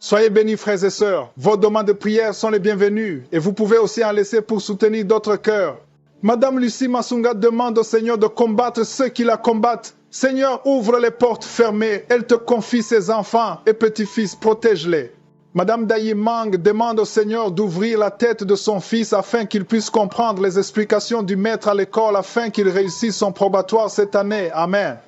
Soyez bénis, frères et sœurs. Vos demandes de prière sont les bienvenues et vous pouvez aussi en laisser pour soutenir d'autres cœurs. Madame Lucie Massunga demande au Seigneur de combattre ceux qui la combattent. Seigneur, ouvre les portes fermées. Elle te confie ses enfants et petits-fils, protège-les. Madame Dayi Mang demande au Seigneur d'ouvrir la tête de son fils afin qu'il puisse comprendre les explications du maître à l'école afin qu'il réussisse son probatoire cette année. Amen.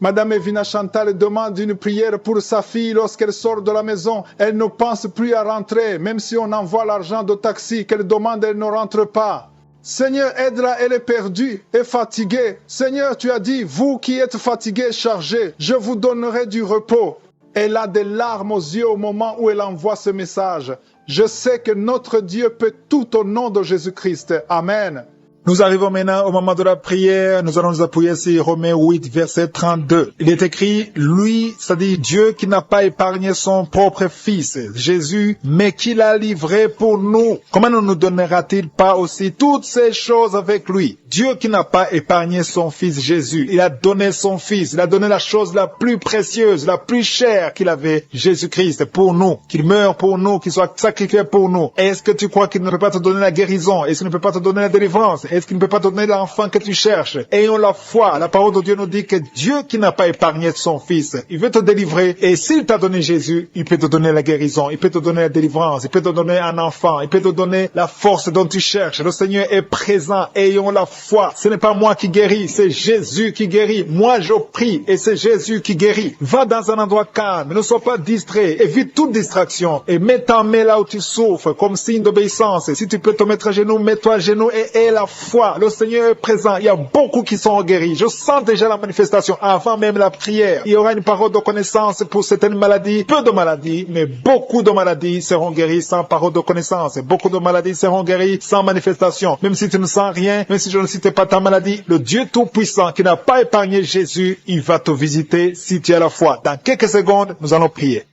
Madame Evina Chantal demande une prière pour sa fille lorsqu'elle sort de la maison. Elle ne pense plus à rentrer, même si on envoie l'argent de taxi qu'elle demande, elle ne rentre pas. Seigneur, aide-la, elle est perdue et fatiguée. Seigneur, tu as dit, vous qui êtes fatigués et chargés, je vous donnerai du repos. Elle a des larmes aux yeux au moment où elle envoie ce message. Je sais que notre Dieu peut tout au nom de Jésus-Christ. Amen. Nous arrivons maintenant au moment de la prière. Nous allons nous appuyer sur Romains 8, verset 32. Il est écrit, lui, c'est-à-dire Dieu qui n'a pas épargné son propre fils, Jésus, mais qui l'a livré pour nous. Comment ne nous donnera-t-il pas aussi toutes ces choses avec lui? Dieu qui n'a pas épargné son fils Jésus. Il a donné son fils. Il a donné la chose la plus précieuse, la plus chère qu'il avait, Jésus-Christ, pour nous. Qu'il meure pour nous, qu'il soit sacrifié pour nous. Est-ce que tu crois qu'il ne peut pas te donner la guérison? Est-ce qu'il ne peut pas te donner la délivrance? Est-ce qu'il ne peut pas te donner l'enfant que tu cherches? Ayons la foi. La parole de Dieu nous dit que Dieu qui n'a pas épargné son fils, il veut te délivrer. Et s'il t'a donné Jésus, il peut te donner la guérison, il peut te donner la délivrance, il peut te donner un enfant, il peut te donner la force dont tu cherches. Le Seigneur est présent. Ayons la foi. Ce n'est pas moi qui guéris, c'est Jésus qui guérit. Moi, je prie et c'est Jésus qui guérit. Va dans un endroit calme, ne sois pas distrait, évite toute distraction et mets ta main là où tu souffres comme signe d'obéissance. Si tu peux te mettre à genoux, mets-toi à genoux et aie la foi. Le Seigneur est présent. Il y a beaucoup qui sont guéris. Je sens déjà la manifestation avant même la prière. Il y aura une parole de connaissance pour certaines maladies. Peu de maladies, mais beaucoup de maladies seront guéries sans parole de connaissance. Beaucoup de maladies seront guéries sans manifestation. Même si tu ne sens rien, même si je ne citais pas ta maladie, le Dieu Tout-Puissant qui n'a pas épargné Jésus, il va te visiter si tu as la foi. Dans quelques secondes, nous allons prier.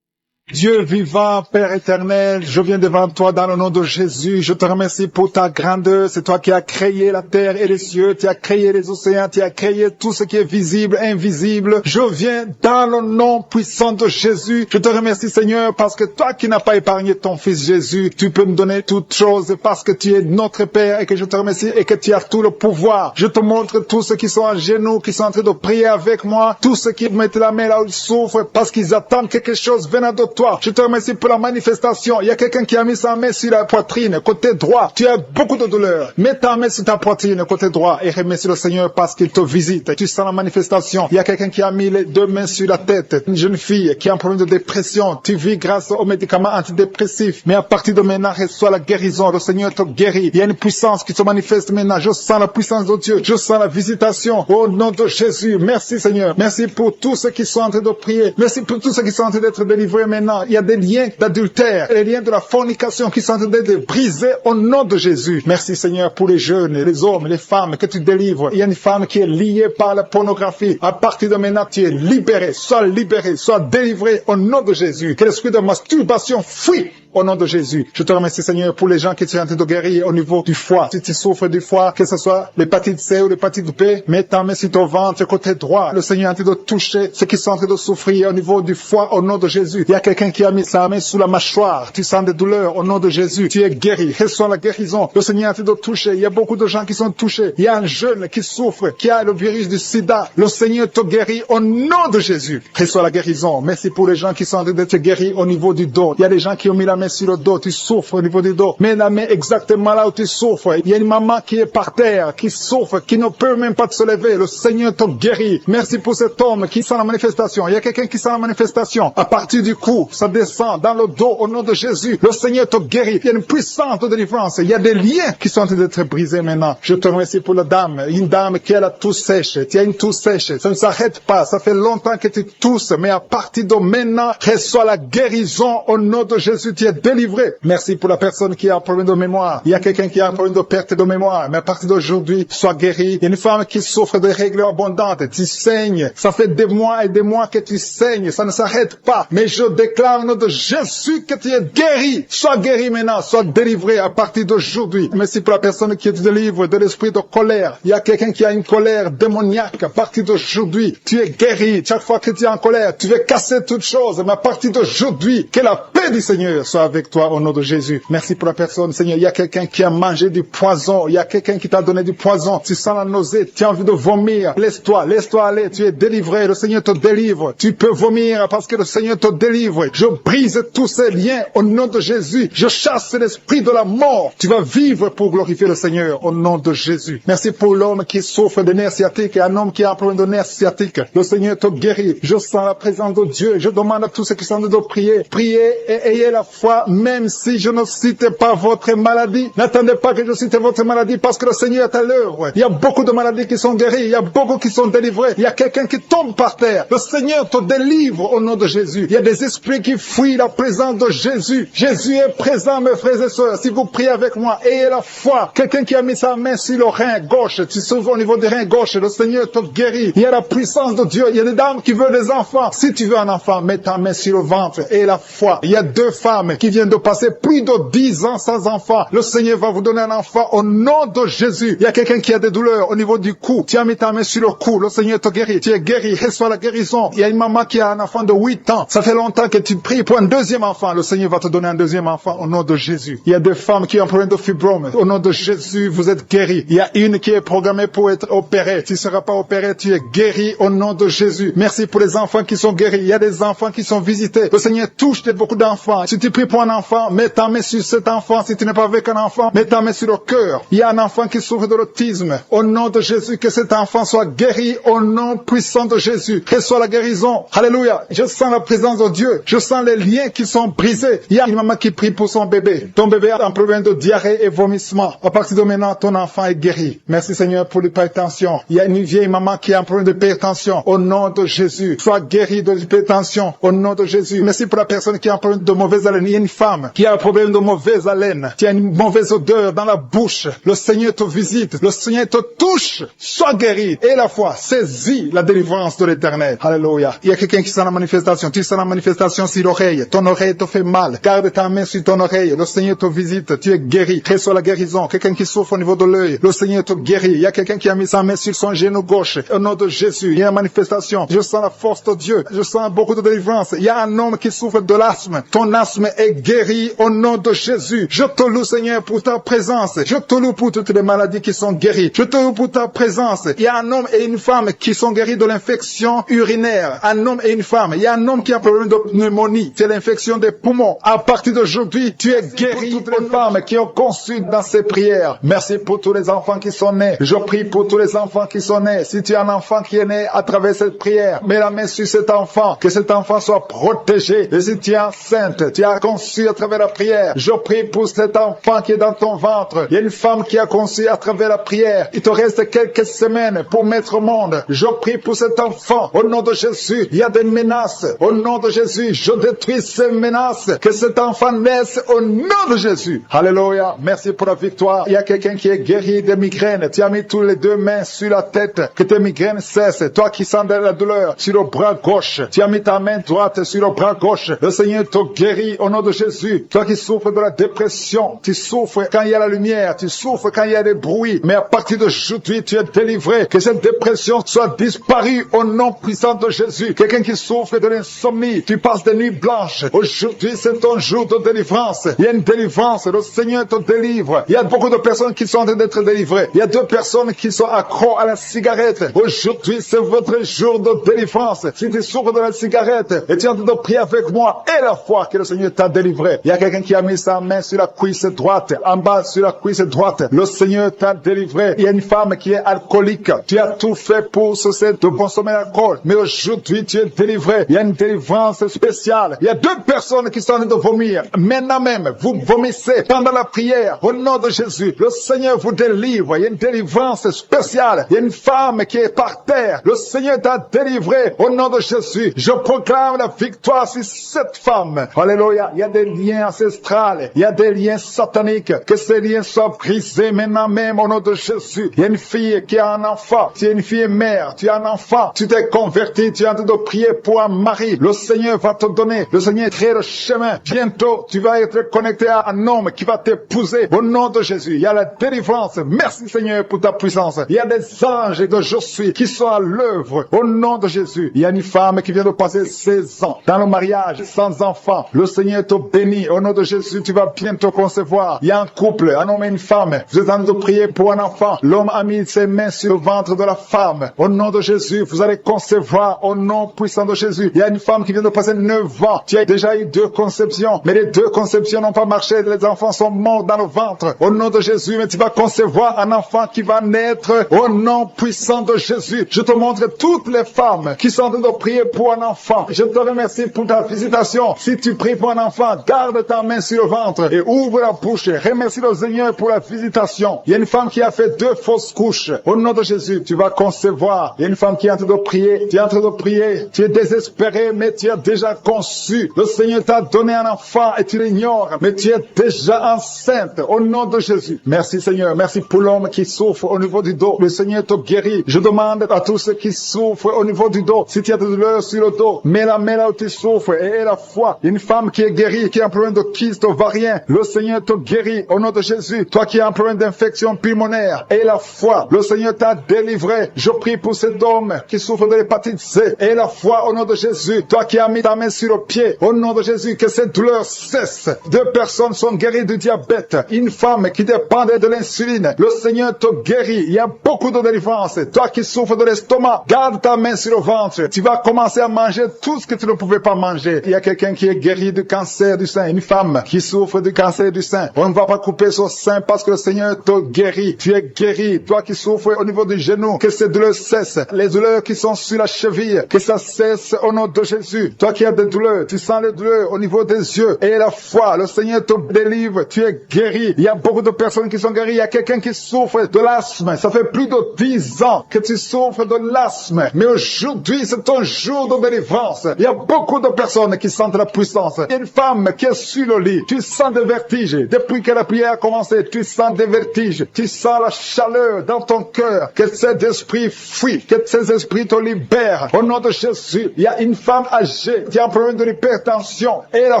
Dieu vivant, Père éternel, je viens devant toi dans le nom de Jésus. Je te remercie pour ta grandeur. C'est toi qui as créé la terre et les cieux. Tu as créé les océans. Tu as créé tout ce qui est visible, invisible. Je viens dans le nom puissant de Jésus. Je te remercie, Seigneur, parce que toi qui n'as pas épargné ton Fils Jésus, tu peux nous donner toutes choses parce que tu es notre Père et que je te remercie et que tu as tout le pouvoir. Je te montre tous ceux qui sont à genoux, qui sont en train de prier avec moi, tous ceux qui mettent la main là où ils souffrent parce qu'ils attendent quelque chose venant de toi. Je te remercie pour la manifestation. Il y a quelqu'un qui a mis sa main sur la poitrine, côté droit. Tu as beaucoup de douleur. Mets ta main sur ta poitrine, côté droit, et remercie le Seigneur parce qu'il te visite. Tu sens la manifestation. Il y a quelqu'un qui a mis les deux mains sur la tête. Une jeune fille qui a un problème de dépression. Tu vis grâce aux médicaments antidépressifs. Mais à partir de maintenant, reçois la guérison. Le Seigneur te guérit. Il y a une puissance qui se manifeste maintenant. Je sens la puissance de Dieu. Je sens la visitation. Au nom de Jésus. Merci, Seigneur. Merci pour tous ceux qui sont en train de prier. Merci pour tous ceux qui sont en train d'être délivrés maintenant. Il y a des liens d'adultère, les liens de la fornication qui sont en train d'être brisés au nom de Jésus. Merci Seigneur pour les jeunes, les hommes, les femmes que tu délivres. Il y a une femme qui est liée par la pornographie. À partir de maintenant, tu es libéré, sois délivré au nom de Jésus. Que l'esprit de masturbation fuit au nom de Jésus. Je te remercie Seigneur pour les gens qui sont en train de guérir au niveau du foie. Si tu souffres du foie, que ce soit l'hépatite C ou l'hépatite B, mets ta main sur ton ventre côté droit. Le Seigneur est en train de toucher ceux qui sont en train de souffrir au niveau du foie au nom de Jésus. Il y a quelqu'un qui a mis sa main sous la mâchoire. Tu sens des douleurs au nom de Jésus. Tu es guéri. Reçois la guérison. Le Seigneur est en train de toucher. Il y a beaucoup de gens qui sont touchés. Il y a un jeune qui souffre, qui a le virus du sida. Le Seigneur te guérit au nom de Jésus. Reçois la guérison. Merci pour les gens qui sont en train d'être guéris au niveau du dos. Il y a des gens qui ont mis la main sur le dos, tu souffres au niveau du dos. Mets la main exactement là où tu souffres. Il y a une maman qui est par terre, qui souffre, qui ne peut même pas se lever. Le Seigneur te guérit. Merci pour cet homme qui sent la manifestation. Il y a quelqu'un qui sent la manifestation. À partir du cou, ça descend dans le dos au nom de Jésus. Le Seigneur te guérit. Il y a une puissante délivrance. Il y a des liens qui sont en train d'être brisés maintenant. Je te remercie pour la dame. Une dame qui a la toux sèche. Tu as une toux sèche. Ça ne s'arrête pas. Ça fait longtemps que tu tousses. Mais à partir de maintenant, reçois la guérison au nom de Jésus. Tu es es délivré. Merci pour la personne qui a un problème de mémoire. Il y a quelqu'un qui a un problème de perte de mémoire. Mais à partir d'aujourd'hui, sois guéri. Il y a une femme qui souffre de règles abondantes. Tu saignes. Ça fait des mois et des mois que tu saignes. Ça ne s'arrête pas. Mais je déclare au nom de Jésus que tu es guéri. Sois guéri maintenant. Sois délivré à partir d'aujourd'hui. Merci pour la personne qui te délivre de l'esprit de colère. Il y a quelqu'un qui a une colère démoniaque. À partir d'aujourd'hui, tu es guéri. Chaque fois que tu es en colère, tu veux casser toutes choses. Mais à partir d'aujourd'hui, que la paix du Seigneur soit avec toi au nom de Jésus. Merci pour la personne, Seigneur. Il y a quelqu'un qui a mangé du poison. Il y a quelqu'un qui t'a donné du poison. Tu sens la nausée. Tu as envie de vomir. Laisse-toi aller. Tu es délivré. Le Seigneur te délivre. Tu peux vomir parce que le Seigneur te délivre. Je brise tous ces liens au nom de Jésus. Je chasse l'esprit de la mort. Tu vas vivre pour glorifier le Seigneur au nom de Jésus. Merci pour l'homme qui souffre de nerfs sciatiques et un homme qui a un problème de nerfs sciatiques. Le Seigneur te guérit. Je sens la présence de Dieu. Je demande à tous ceux qui sont de prier. Priez et ayez la foi, même si je ne cite pas votre maladie. N'attendez pas que je cite votre maladie parce que le Seigneur est à l'œuvre. Il y a beaucoup de maladies qui sont guéries. Il y a beaucoup qui sont délivrés. Il y a quelqu'un qui tombe par terre. Le Seigneur te délivre au nom de Jésus. Il y a des esprits qui fuient la présence de Jésus. Jésus est présent, mes frères et sœurs. Si vous priez avec moi, ayez la foi. Quelqu'un qui a mis sa main sur le rein gauche, tu sauves au niveau du rein gauche. Le Seigneur te guérit. Il y a la puissance de Dieu. Il y a des dames qui veulent des enfants. Si tu veux un enfant, mets ta main sur le ventre et la foi. Il y a 2 femmes qui viennent de passer plus de 10 ans sans enfant. Le Seigneur va vous donner un enfant au nom de Jésus. Il y a quelqu'un qui a des douleurs au niveau du cou. Tu as mis ta main sur le cou. Le Seigneur te guérit. Tu es guéri. Reçois la guérison. Il y a une maman qui a un enfant de 8 ans. Ça fait longtemps que tu pries pour un deuxième enfant. Le Seigneur va te donner un deuxième enfant au nom de Jésus. Il y a 2 femmes qui ont un problème de fibrome. Au nom de Jésus, vous êtes guéris. Il y a une qui est programmée pour être opérée. Tu ne seras pas opéré. Tu es guéri au nom de Jésus. Merci pour les enfants qui sont guéris. Il y a des enfants qui sont visités. Le Seigneur touche beaucoup d'enfants. Si tu pries pour un enfant, mets ta main sur cet enfant. Si tu n'es pas avec un enfant, mets ta main sur le cœur. Il y a un enfant qui souffre de l'autisme. Au nom de Jésus, que cet enfant soit guéri au nom puissant de Jésus. Reçois la guérison. Alléluia. Je sens la présence de Dieu. Je sens les liens qui sont brisés. Il y a une maman qui prie pour son bébé. Ton bébé a un problème de diarrhée et vomissement. À partir de maintenant, ton enfant est guéri. Merci Seigneur pour l'hypertension. Il y a une vieille maman qui a un problème d'hypertension. Au nom de Jésus, sois guéri de l'hypertension. Au nom de Jésus. Merci pour la personne qui a un problème de mauvaise haleine. Il y a une femme qui a un problème de mauvaise haleine. Tu as une mauvaise odeur dans la bouche. Le Seigneur te visite. Le Seigneur te touche. Sois guéri. Et la foi, saisis la délivrance de l'Éternel. Alléluia. Il y a quelqu'un qui sent la manifestation. Tu sens la manifestation sur l'oreille. Ton oreille te fait mal. Garde ta main sur ton oreille. Le Seigneur te visite. Tu es guéri. Reçois la guérison. Quelqu'un qui souffre au niveau de l'œil. Le Seigneur te guérit. Il y a quelqu'un qui a mis sa main sur son genou gauche. Au nom de Jésus, il y a une manifestation. Je sens la force de Dieu. Je sens beaucoup de délivrance. Il y a un homme qui souffre de l'asthme. Ton asthme est guéri au nom de Jésus. Je te loue, Seigneur, pour ta présence. Je te loue pour toutes les maladies qui sont guéries. Je te loue pour ta présence. Il y a un homme et une femme qui sont guéris de l'infection urinaire. Un homme et une femme. Il y a un homme qui a un problème de pneumonie. C'est l'infection des poumons. À partir d'aujourd'hui, tu es guéri. Pour toutes les femmes qui ont conçu dans ces prières. Merci pour tous les enfants qui sont nés. Je prie pour tous les enfants qui sont nés. Si tu as un enfant qui est né à travers cette prière, mets la main sur cet enfant. Que cet enfant soit protégé. Et si tu es enceinte, tu as conçu à travers la prière. Je prie pour cet enfant qui est dans ton ventre. Il y a une femme qui a conçu à travers la prière. Il te reste quelques semaines pour mettre au monde. Je prie pour cet enfant. Au nom de Jésus, il y a des menaces. Au nom de Jésus, je détruis ces menaces. Que cet enfant naisse au nom de Jésus. Alléluia. Merci pour la victoire. Il y a quelqu'un qui est guéri des migraines. Tu as mis tous les 2 mains sur la tête. Que tes migraines cessent. Toi qui sens de la douleur sur le bras gauche. Tu as mis ta main droite sur le bras gauche. Le Seigneur te guérit au nom de Jésus. Toi qui souffres de la dépression. Tu souffres quand il y a la lumière. Tu souffres quand il y a des bruits. Mais à partir d'aujourd'hui, tu es délivré. Que cette dépression soit disparue au nom puissant de Jésus. Quelqu'un qui souffre de l'insomnie. Tu passes des nuits blanches. Aujourd'hui, c'est ton jour de délivrance. Il y a une délivrance. Le Seigneur te délivre. Il y a beaucoup de personnes qui sont en train d'être délivrées. Il y a 2 personnes qui sont accros à la cigarette. Aujourd'hui, c'est votre jour de délivrance. Si tu souffres de la cigarette et tu es en train de prier avec moi, et la foi que le Seigneur t'a délivré. Il y a quelqu'un qui a mis sa main sur la cuisse droite, en bas sur la cuisse droite. Le Seigneur t'a délivré. Il y a une femme qui est alcoolique. Tu as tout fait pour cesser de consommer l'alcool. Mais aujourd'hui, tu es délivré. Il y a une délivrance spéciale. Il y a 2 personnes qui sont en train de vomir. Maintenant même, vous vomissez pendant la prière. Au nom de Jésus, le Seigneur vous délivre. Il y a une délivrance spéciale. Il y a une femme qui est par terre. Le Seigneur t'a délivré. Au nom de Jésus, je proclame la victoire sur cette femme. Alléluia. Il y a des liens ancestraux, il y a des liens sataniques, que ces liens soient brisés maintenant même au nom de Jésus. Il y a une fille qui a un enfant, tu es une fille mère, tu as un enfant, tu t'es converti, tu es en train de prier pour un mari, le Seigneur va te donner, le Seigneur crée le chemin. Bientôt, tu vas être connecté à un homme qui va t'épouser au nom de Jésus. Il y a la délivrance. Merci Seigneur pour ta puissance. Il y a des anges de je suis qui sont à l'œuvre au nom de Jésus. Il y a une femme qui vient de passer 16 ans dans le mariage sans enfant. Le Seigneur te bénit. Au nom de Jésus, tu vas bientôt concevoir. Il y a un couple, un homme et une femme. Vous êtes en train de prier pour un enfant. L'homme a mis ses mains sur le ventre de la femme. Au nom de Jésus, vous allez concevoir au nom puissant de Jésus. Il y a une femme qui vient de passer 9 ans. Tu as déjà eu 2 conceptions, mais les 2 conceptions n'ont pas marché. Les enfants sont morts dans le ventre. Au nom de Jésus, mais tu vas concevoir un enfant qui va naître au nom puissant de Jésus. Je te montre toutes les femmes qui sont en train de prier pour un enfant. Je te remercie pour ta visitation. Si tu pries pour un enfant, garde ta main sur le ventre et ouvre la bouche. Remercie le Seigneur pour la visitation. Il y a une femme qui a fait 2 fausses couches. Au nom de Jésus, tu vas concevoir. Il y a une femme qui est en train de prier. Tu es en train de prier. Tu es désespéré, mais tu as déjà conçu. Le Seigneur t'a donné un enfant et tu l'ignores, mais tu es déjà enceinte. Au nom de Jésus. Merci Seigneur. Merci pour l'homme qui souffre au niveau du dos. Le Seigneur te guérit. Je demande à tous ceux qui souffrent au niveau du dos, si tu as de douleur sur le dos, mets la main là où tu souffres et aie la foi. Une femme qui est guérie, qui a un problème de kyste ovarien, le Seigneur te guérit au nom de Jésus. Toi qui as un problème d'infection pulmonaire, aie la foi. Le Seigneur t'a délivré. Je prie pour cet homme qui souffre de l'hépatite C. Aie la foi au nom de Jésus. Toi qui as mis ta main sur le pied, au nom de Jésus, que cette douleur cesse. 2 personnes sont guéries du diabète. Une femme qui dépendait de l'insuline. Le Seigneur te guérit. Il y a beaucoup de délivrance. Toi qui souffres de l'estomac, garde ta main sur le ventre. Tu vas commencer à manger tout ce que tu ne pouvais pas manger. Il y a quelqu'un qui est guéri du cancer du sein. Une femme qui souffre du cancer du sein. On ne va pas couper son sein parce que le Seigneur te guérit. Tu es guéri. Toi qui souffres au niveau du genou, que ces douleurs cessent. Les douleurs qui sont sur la cheville, que ça cesse au nom de Jésus. Toi qui as des douleurs, tu sens les douleurs au niveau des yeux. Et la foi, le Seigneur te délivre. Tu es guéri. Il y a beaucoup de personnes qui sont guéries. Il y a quelqu'un qui souffre de l'asthme. Ça fait plus de 10 ans que tu souffres de l'asthme. Mais aujourd'hui, c'est ton jour de délivrance. Il y a beaucoup de personnes qui sentent la puissance. Il y a une femme qui est sur le lit. Tu sens des vertiges. Depuis que la prière a commencé, tu sens des vertiges. Tu sens la chaleur dans ton cœur. Que cet esprit fuit. Que ces esprits te libèrent. Au nom de Jésus, il y a une femme âgée qui a un problème de l'hypertension. Et la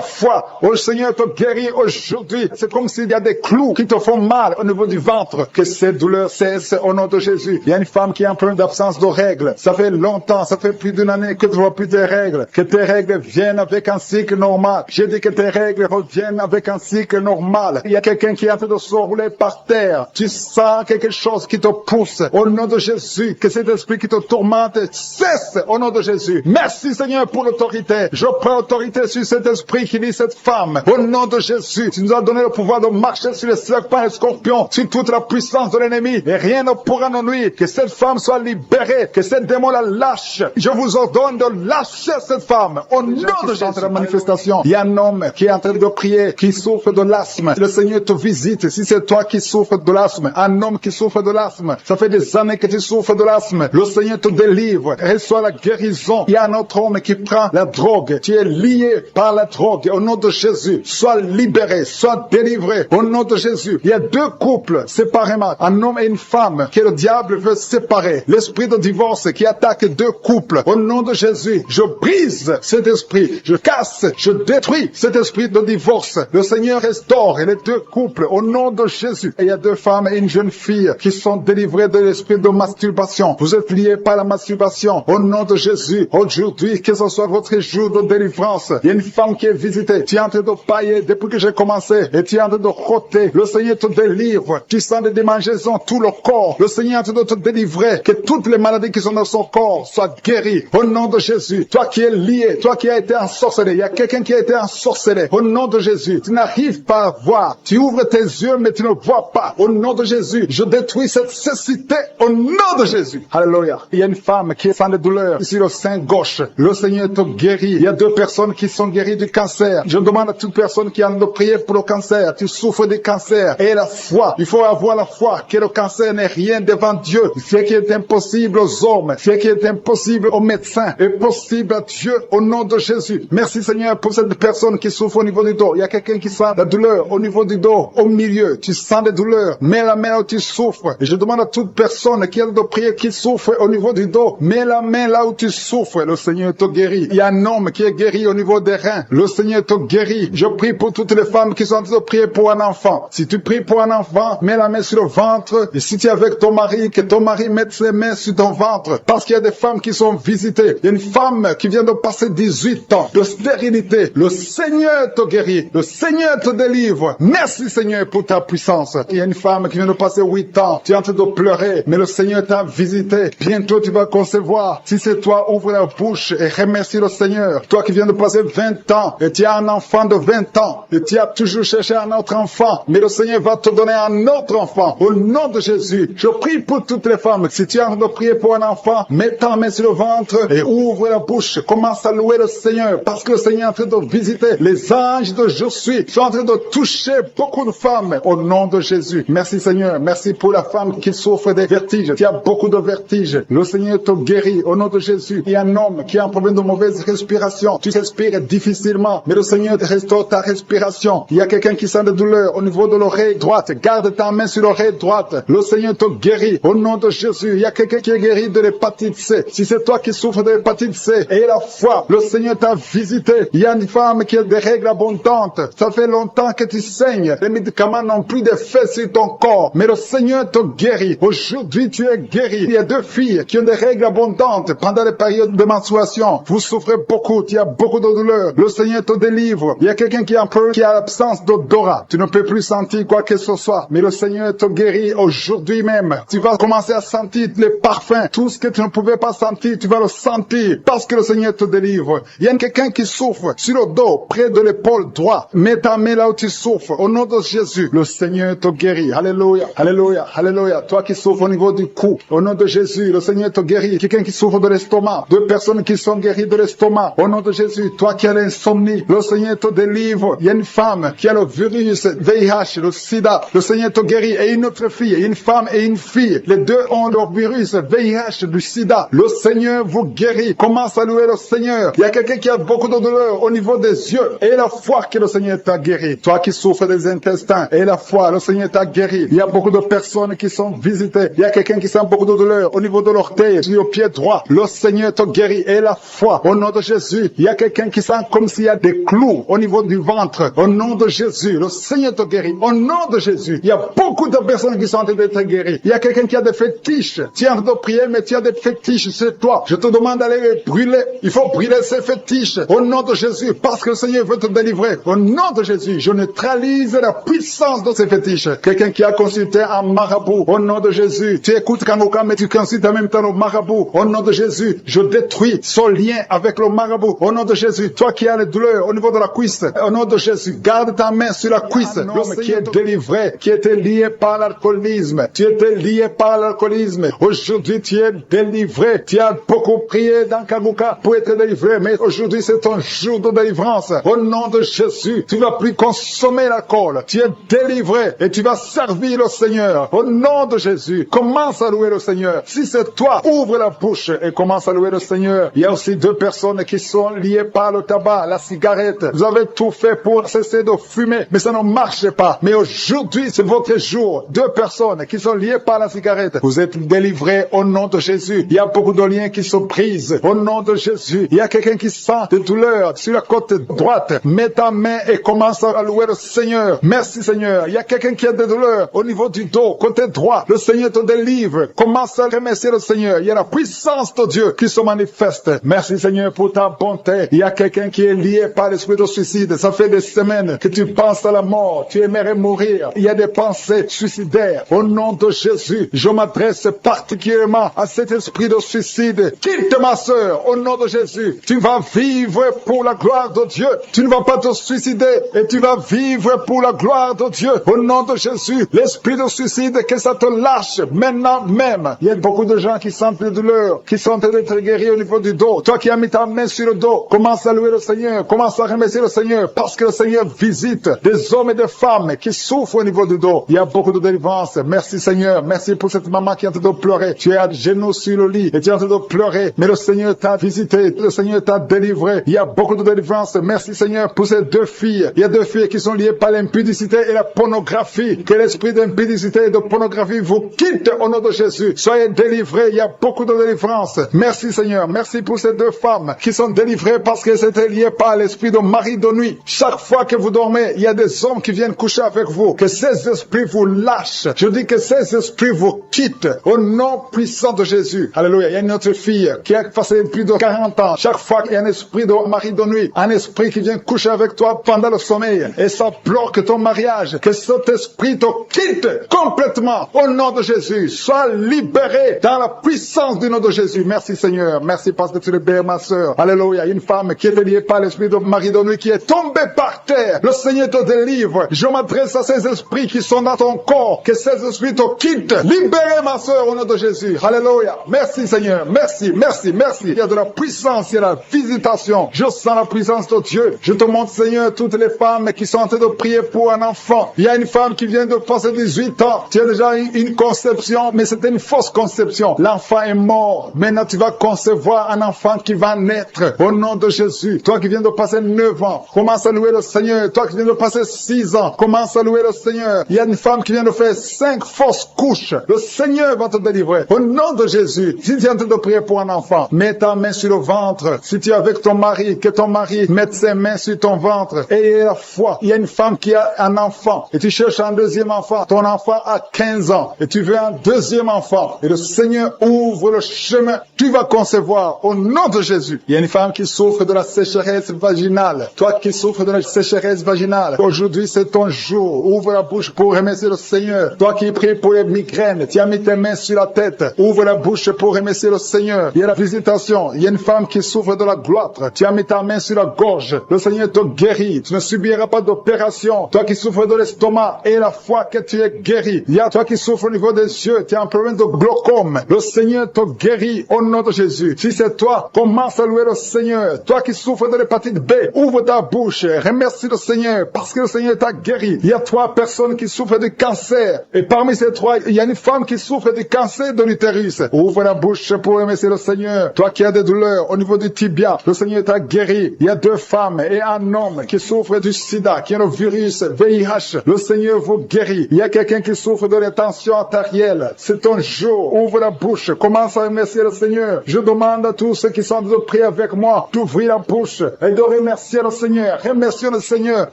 foi, le Seigneur te guérit aujourd'hui. C'est comme s'il y a des clous qui te font mal au niveau du ventre. Que ces douleurs cessent au nom de Jésus. Il y a une femme qui a un problème d'absence de règles. Ça fait longtemps, ça fait plus d'une année que tu vois plus tes règles. Que tes règles viennent avec un cycle normal. J'ai dit que tes règles reviennent avec un cycle normal. Il y a quelqu'un qui est en train de se rouler par terre. Tu sens quelque chose qui te pousse. Au nom de Jésus, que cet esprit qui te tourmente cesse au nom de Jésus. Merci Seigneur pour l'autorité. Je prends autorité sur cet esprit qui lit cette femme. Au nom de Jésus, tu nous as donné le pouvoir de marcher sur les serpents et les scorpions, sur toute la puissance de l'ennemi. Et rien ne pourra nous nuire. Que cette femme soit libérée. Que cette démon la lâche. Je vous ordonne de lâcher cette femme. Au nom de Jésus. La manifestation. Il y a un homme qui est en train de prier, qui souffre de l'asthme. Le Seigneur te visite. Si c'est toi qui souffres de l'asthme, un homme qui souffre de l'asthme, ça fait des années que tu souffres de l'asthme. Le Seigneur te délivre. Reçois la guérison. Il y a un autre homme qui prend la drogue. Tu es lié par la drogue. Au nom de Jésus, sois libéré, sois délivré. Au nom de Jésus. Il y a 2 couples séparément. Un homme et une femme que le diable veut séparer. L'esprit de divorce qui attaque 2 couples. Au nom de Jésus, je brise cet esprit. Je casse, je détruis cet esprit de divorce. Le Seigneur restaure les 2 couples. Au nom de Jésus. Et il y a 2 femmes et une jeune fille qui sont délivrées de l'esprit de masturbation. Vous êtes liés par la masturbation. Au nom de Jésus, aujourd'hui, que ce soit votre jour de délivrance. Il y a une femme qui est visitée. Tu es en train de pailler depuis que j'ai commencé. Et tu es en train de roter. Le Seigneur te délivre. Tu sens des démangeaisons, tout le corps. Le Seigneur est en train de te délivrer. Que toutes les maladies qui sont dans son corps soient guéries. Au nom de Jésus. Toi qui es lié, toi qui as été ensorcelé. Il y a quelqu'un qui a été ensorcelé. Au nom de Jésus. Tu n'arrives pas à voir. Tu ouvres tes yeux, mais tu ne vois pas. Au nom de Jésus. Je détruis cette cécité. Au nom de Jésus. Alléluia. Il y a une femme qui sent des douleurs sur le sein gauche. Le Seigneur te guérit. Il y a 2 personnes qui sont guéries du cancer. Je demande à toute personne qui a de prier pour le cancer. Tu souffres du cancer. Et la foi. Il faut avoir la foi que le cancer n'est rien devant Dieu. Ce qui est impossible aux hommes, ce qui est impossible aux médecins, est possible à Dieu au nom de Jésus. Merci Seigneur pour cette personne personnes qui souffrent au niveau du dos. Il y a quelqu'un qui sent la douleur au niveau du dos, au milieu. Tu sens des douleurs. Mets la main là où tu souffres. Et je demande à toute personne qui a de prier, qui souffre au niveau du dos, mets la main là où tu souffres. Le Seigneur te guérit. Il y a un homme qui est guéri au niveau des reins. Le Seigneur te guérit. Je prie pour toutes les femmes qui sont en train de prier pour un enfant. Si tu pries pour un enfant, mets la main sur le ventre. Et si tu es avec ton mari, que ton mari mette ses mains sur ton ventre. Parce qu'il y a des femmes qui sont visitées. Il y a une femme qui vient de passer 18 ans de stérilité. Le Seigneur te guérit. Le Seigneur te délivre. Merci Seigneur pour ta puissance. Il y a une femme qui vient de passer 8 ans. Tu es en train de pleurer. Mais le Seigneur t'a visité. Bientôt tu vas concevoir. Si c'est toi, ouvre la bouche et remercie le Seigneur. Toi qui viens de passer 20 ans et tu as un enfant de 20 ans et tu as toujours cherché un autre enfant. Mais le Seigneur va te donner un autre enfant. Au nom de Jésus, je prie pour toutes les femmes. Si tu es en train de prier pour un enfant, mets ta main sur le ventre et ouvre la bouche. Commence à louer le Seigneur parce que le Seigneur est en train de visiter. Les anges de Je suis sont en train de toucher beaucoup de femmes au nom de Jésus. Merci Seigneur. Merci pour la femme qui souffre des vertiges. Tu as beaucoup de vertiges. Le Seigneur te guérit au nom de Jésus. Il y a un homme qui a un problème de mauvaise respiration. Tu respires difficilement, mais le Seigneur te restaure ta respiration. Il y a quelqu'un qui sent de douleur au niveau de l'oreille droite. Garde ta main sur l'oreille droite. Le Seigneur te guérit au nom de Jésus. Il y a quelqu'un qui est guéri de l'hépatite C. Si c'est toi qui souffres de l'hépatite C, et la foi, le Seigneur t'a visité. Il y a une femme qui a des règles abondantes. Ça fait longtemps que tu saignes. Les médicaments n'ont plus d'effet sur ton corps, mais le Seigneur te guérit. Aujourd'hui, tu es guéri. Il y a 2 filles qui ont des règles abondantes pendant les périodes de menstruation. Vous souffrez beaucoup, tu as beaucoup de douleur. Le Seigneur te délivre. Il y a quelqu'un qui a un problème, qui a l'absence d'odorat. Tu ne peux plus sentir quoi que ce soit, mais le Seigneur te guérit aujourd'hui même. Tu vas commencer à sentir les parfums. Tout ce que tu ne pouvais pas sentir, tu vas le sentir parce que le Seigneur te délivre. Il y a quelqu'un qui souffre sur le dos, près de l'épaule droite. Mets ta main là où tu souffres. Au nom de Jésus, le Seigneur te guérit. Alléluia, alléluia, alléluia. Toi qui souffres au niveau du cou, au nom de Jésus, le Seigneur te guérit. Quelqu'un qui souffre de l'estomac, 2 personnes qui sont guéries de l'estomac. Au nom de Jésus, toi qui as l'insomnie, le Seigneur te délivre. Il y a une femme qui a le virus VIH, le sida. Le Seigneur te guérit. Et une autre fille, une femme et une fille. Les 2 ont le virus VIH, du sida. Le Seigneur vous guérit. Commence à louer le Seigneur. Il y a quelqu'un qui a beaucoup de douleur au niveau des yeux. Et la foi que le Seigneur t'a guéri. Toi qui souffres des intestins. Et la foi, le Seigneur t'a guéri. Il y a beaucoup de personnes qui sont visitées. Il y a quelqu'un qui sent beaucoup de douleur au niveau de l'orteil, sur le pied droit. Le Seigneur te guérit. Et la foi, au nom de Jésus. Il y a quelqu'un qui sent comme s'il y a des clous au niveau du ventre. Au nom de Jésus, le Seigneur te guérit. Au nom de Jésus, il y a beaucoup de personnes qui sont en train d'être guéries. Il y a quelqu'un qui a des fétiches. Tu es en train de prier, mais tu as des fétiches, c'est toi. Je te demande d'aller les brûler. Il faut brûler ces fétiches. Au nom de Jésus, parce que le Seigneur veut te délivrer. Au nom de Jésus, je neutralise la puissance de ces fétiches. Quelqu'un qui a consulté un marabout. Au nom de Jésus, tu écoutes Kangoka, mais tu consultes en même temps le marabout. Au nom de Jésus, je détruis son lien avec le marabout. Au nom de Jésus, toi qui as les douleurs au niveau de la cuisse. Au nom de Jésus, garde ta main sur la cuisse. L'homme qui est délivré, qui était lié par l'alcoolisme. Tu étais lié par l'alcoolisme. Aujourd'hui, tu es délivré. Tu as beaucoup prié dans Kangoka pour être délivré, mais aujourd'hui, c'est ton jour de délivrance. Au nom de Jésus, tu ne vas plus consommer l'alcool. Tu es délivré et tu vas servir le Seigneur. Au nom de Jésus, commence à louer le Seigneur. Si c'est toi, ouvre la bouche et commence à louer le Seigneur. Il y a aussi 2 personnes qui sont liées par le tabac, la cigarette. Vous avez tout fait pour cesser de fumer, mais ça ne marche pas. Mais aujourd'hui, c'est votre jour. 2 personnes qui sont liées par la cigarette. Vous êtes délivrés au nom de Jésus. Il y a beaucoup de liens qui se brisent au nom de Jésus. Il y a quelqu'un qui sent des douleurs sur la côte droite. Mets ta main et commence à louer le Seigneur. Merci Seigneur. Il y a quelqu'un qui a des douleurs au niveau du dos, côté droit. Le Seigneur te délivre. Commence à remercier le Seigneur. Il y a la puissance de Dieu qui se manifeste. Merci Seigneur pour ta bonté. Il y a quelqu'un qui est lié par l'esprit de suicide. Ça fait des semaines que tu penses à la mort. Tu aimerais mourir. Il y a des pensées suicidaires. Au nom de Jésus, je m'adresse particulièrement à cet esprit de suicide. Quitte ma sœur. Au nom de Jésus, tu vas vivre pour la gloire de Dieu. Tu ne vas pas te suicider et tu vas vivre pour la gloire de Dieu. Au nom de Jésus, l'esprit de suicide, que ça te lâche maintenant même. Il y a beaucoup de gens qui sentent des douleurs, qui sont en train d'être guéris au niveau du dos. Toi qui as mis ta main sur le dos, commence à louer le Seigneur, commence à remercier le Seigneur, parce que le Seigneur visite des hommes et des femmes qui souffrent au niveau du dos. Il y a beaucoup de délivrance. Merci Seigneur, merci pour cette maman qui est en train de pleurer. Tu es à genoux sur le lit et tu es en train de pleurer, mais le Seigneur t'a visité, le Seigneur t'a délivré. Il y a beaucoup de délivrance. Merci Seigneur pour ces 2 filles. Il y a 2 filles qui sont liées par l'impudicité et la pornographie. Que l'esprit d'impudicité et de pornographie vous quitte au nom de Jésus. Soyez délivrés. Il y a beaucoup de délivrance. Merci Seigneur. Merci pour ces 2 femmes qui sont délivrées parce qu'elles étaient liées par l'esprit de mari de nuit. Chaque fois que vous dormez, il y a des hommes qui viennent coucher avec vous. Que ces esprits vous lâchent. Je dis que ces esprits vous quittent au nom puissant de Jésus. Alléluia. Il y a une autre fille qui a passé plus de 40 ans. Chaque fois qu'il y a un esprit de mari de nuit, un esprit qui vient coucher avec toi pendant le sommeil et ça bloque ton mariage, que cet esprit te quitte complètement au nom de Jésus. Sois libéré dans la puissance du nom de Jésus. Merci Seigneur. Merci parce que tu libères ma sœur. Alléluia. Il y a une femme qui est liée par l'esprit de mari de nuit qui est tombée par terre. Le Seigneur te délivre. Je m'adresse à ces esprits qui sont dans ton corps. Que ces esprits te quittent. Libérez ma sœur au nom de Jésus. Alléluia. Merci Seigneur. Merci, merci, merci. Il y a de la puissance, il y a la visitation. Je sens la puissance de Dieu. Je te montre Seigneur toutes les femmes qui sont en train de prier pour un enfant. Il y a une femme qui vient de passer 18 ans. Tu as déjà eu une conception, mais c'était une fausse conception. L'enfant est mort. Maintenant tu vas concevoir un enfant qui va naître au nom de Jésus. Toi qui viens de passer 9 ans, commence à louer le Seigneur. Toi qui viens de passer 6 ans, commence à louer le Seigneur. Il y a une femme qui vient de faire 5 fausses couches. Le Seigneur va te délivrer au nom de Jésus. Si tu es en train de prier pour un enfant, mets ta main sur le ventre. Si tu es avec ton mari, que ton mari mette ses mains sur ton ventre. Et la foi. Il y a une femme qui a un enfant et tu cherches un deuxième enfant. Ton enfant a 15 ans et tu veux un deuxième enfant. Et le Seigneur ouvre le chemin. Tu vas concevoir au nom de Jésus. Il y a une femme qui souffre de la sécheresse vaginale. Toi qui souffres de la sécheresse vaginale, aujourd'hui c'est ton jour. Ouvre la bouche pour remercier le Seigneur. Toi qui pries pour les migraines, tu as mis tes mains sur la tête. Ouvre la bouche pour remercier le Seigneur. Il y a la visitation. Il y a une femme qui souffre de la gloître. Tu as mis ta main sur la gorge. Le Seigneur te guérit. Tu ne subiras pas d'opération. Toi qui souffres de l'estomac et la foi que tu es guéri. Il y a toi qui souffres au niveau des yeux. Tu as un problème de glaucome. Le Seigneur te guérit au nom de Jésus. Si c'est toi, commence à louer le Seigneur. Toi qui souffres de l'hépatite B, ouvre ta bouche. Remercie le Seigneur parce que le Seigneur t'a guéri. Il y a 3 personnes qui souffrent de cancer. Et parmi ces 3, il y a une femme qui souffre du cancer de l'utérus. Ouvre la bouche pour remercier le Seigneur. Toi qui as des douleurs au niveau du tibia, le Seigneur t'a guéri. Il y a 2 femmes et un homme qui souffrent du sida, qui a le virus VIH. Le Seigneur vous guérit. Il y a quelqu'un qui souffre de l'intention artérielle. C'est ton jour. Ouvre la bouche. Commence à remercier le Seigneur. Je demande à tous ceux qui sont de prier avec moi d'ouvrir la bouche et de remercier le Seigneur. Remercie le Seigneur.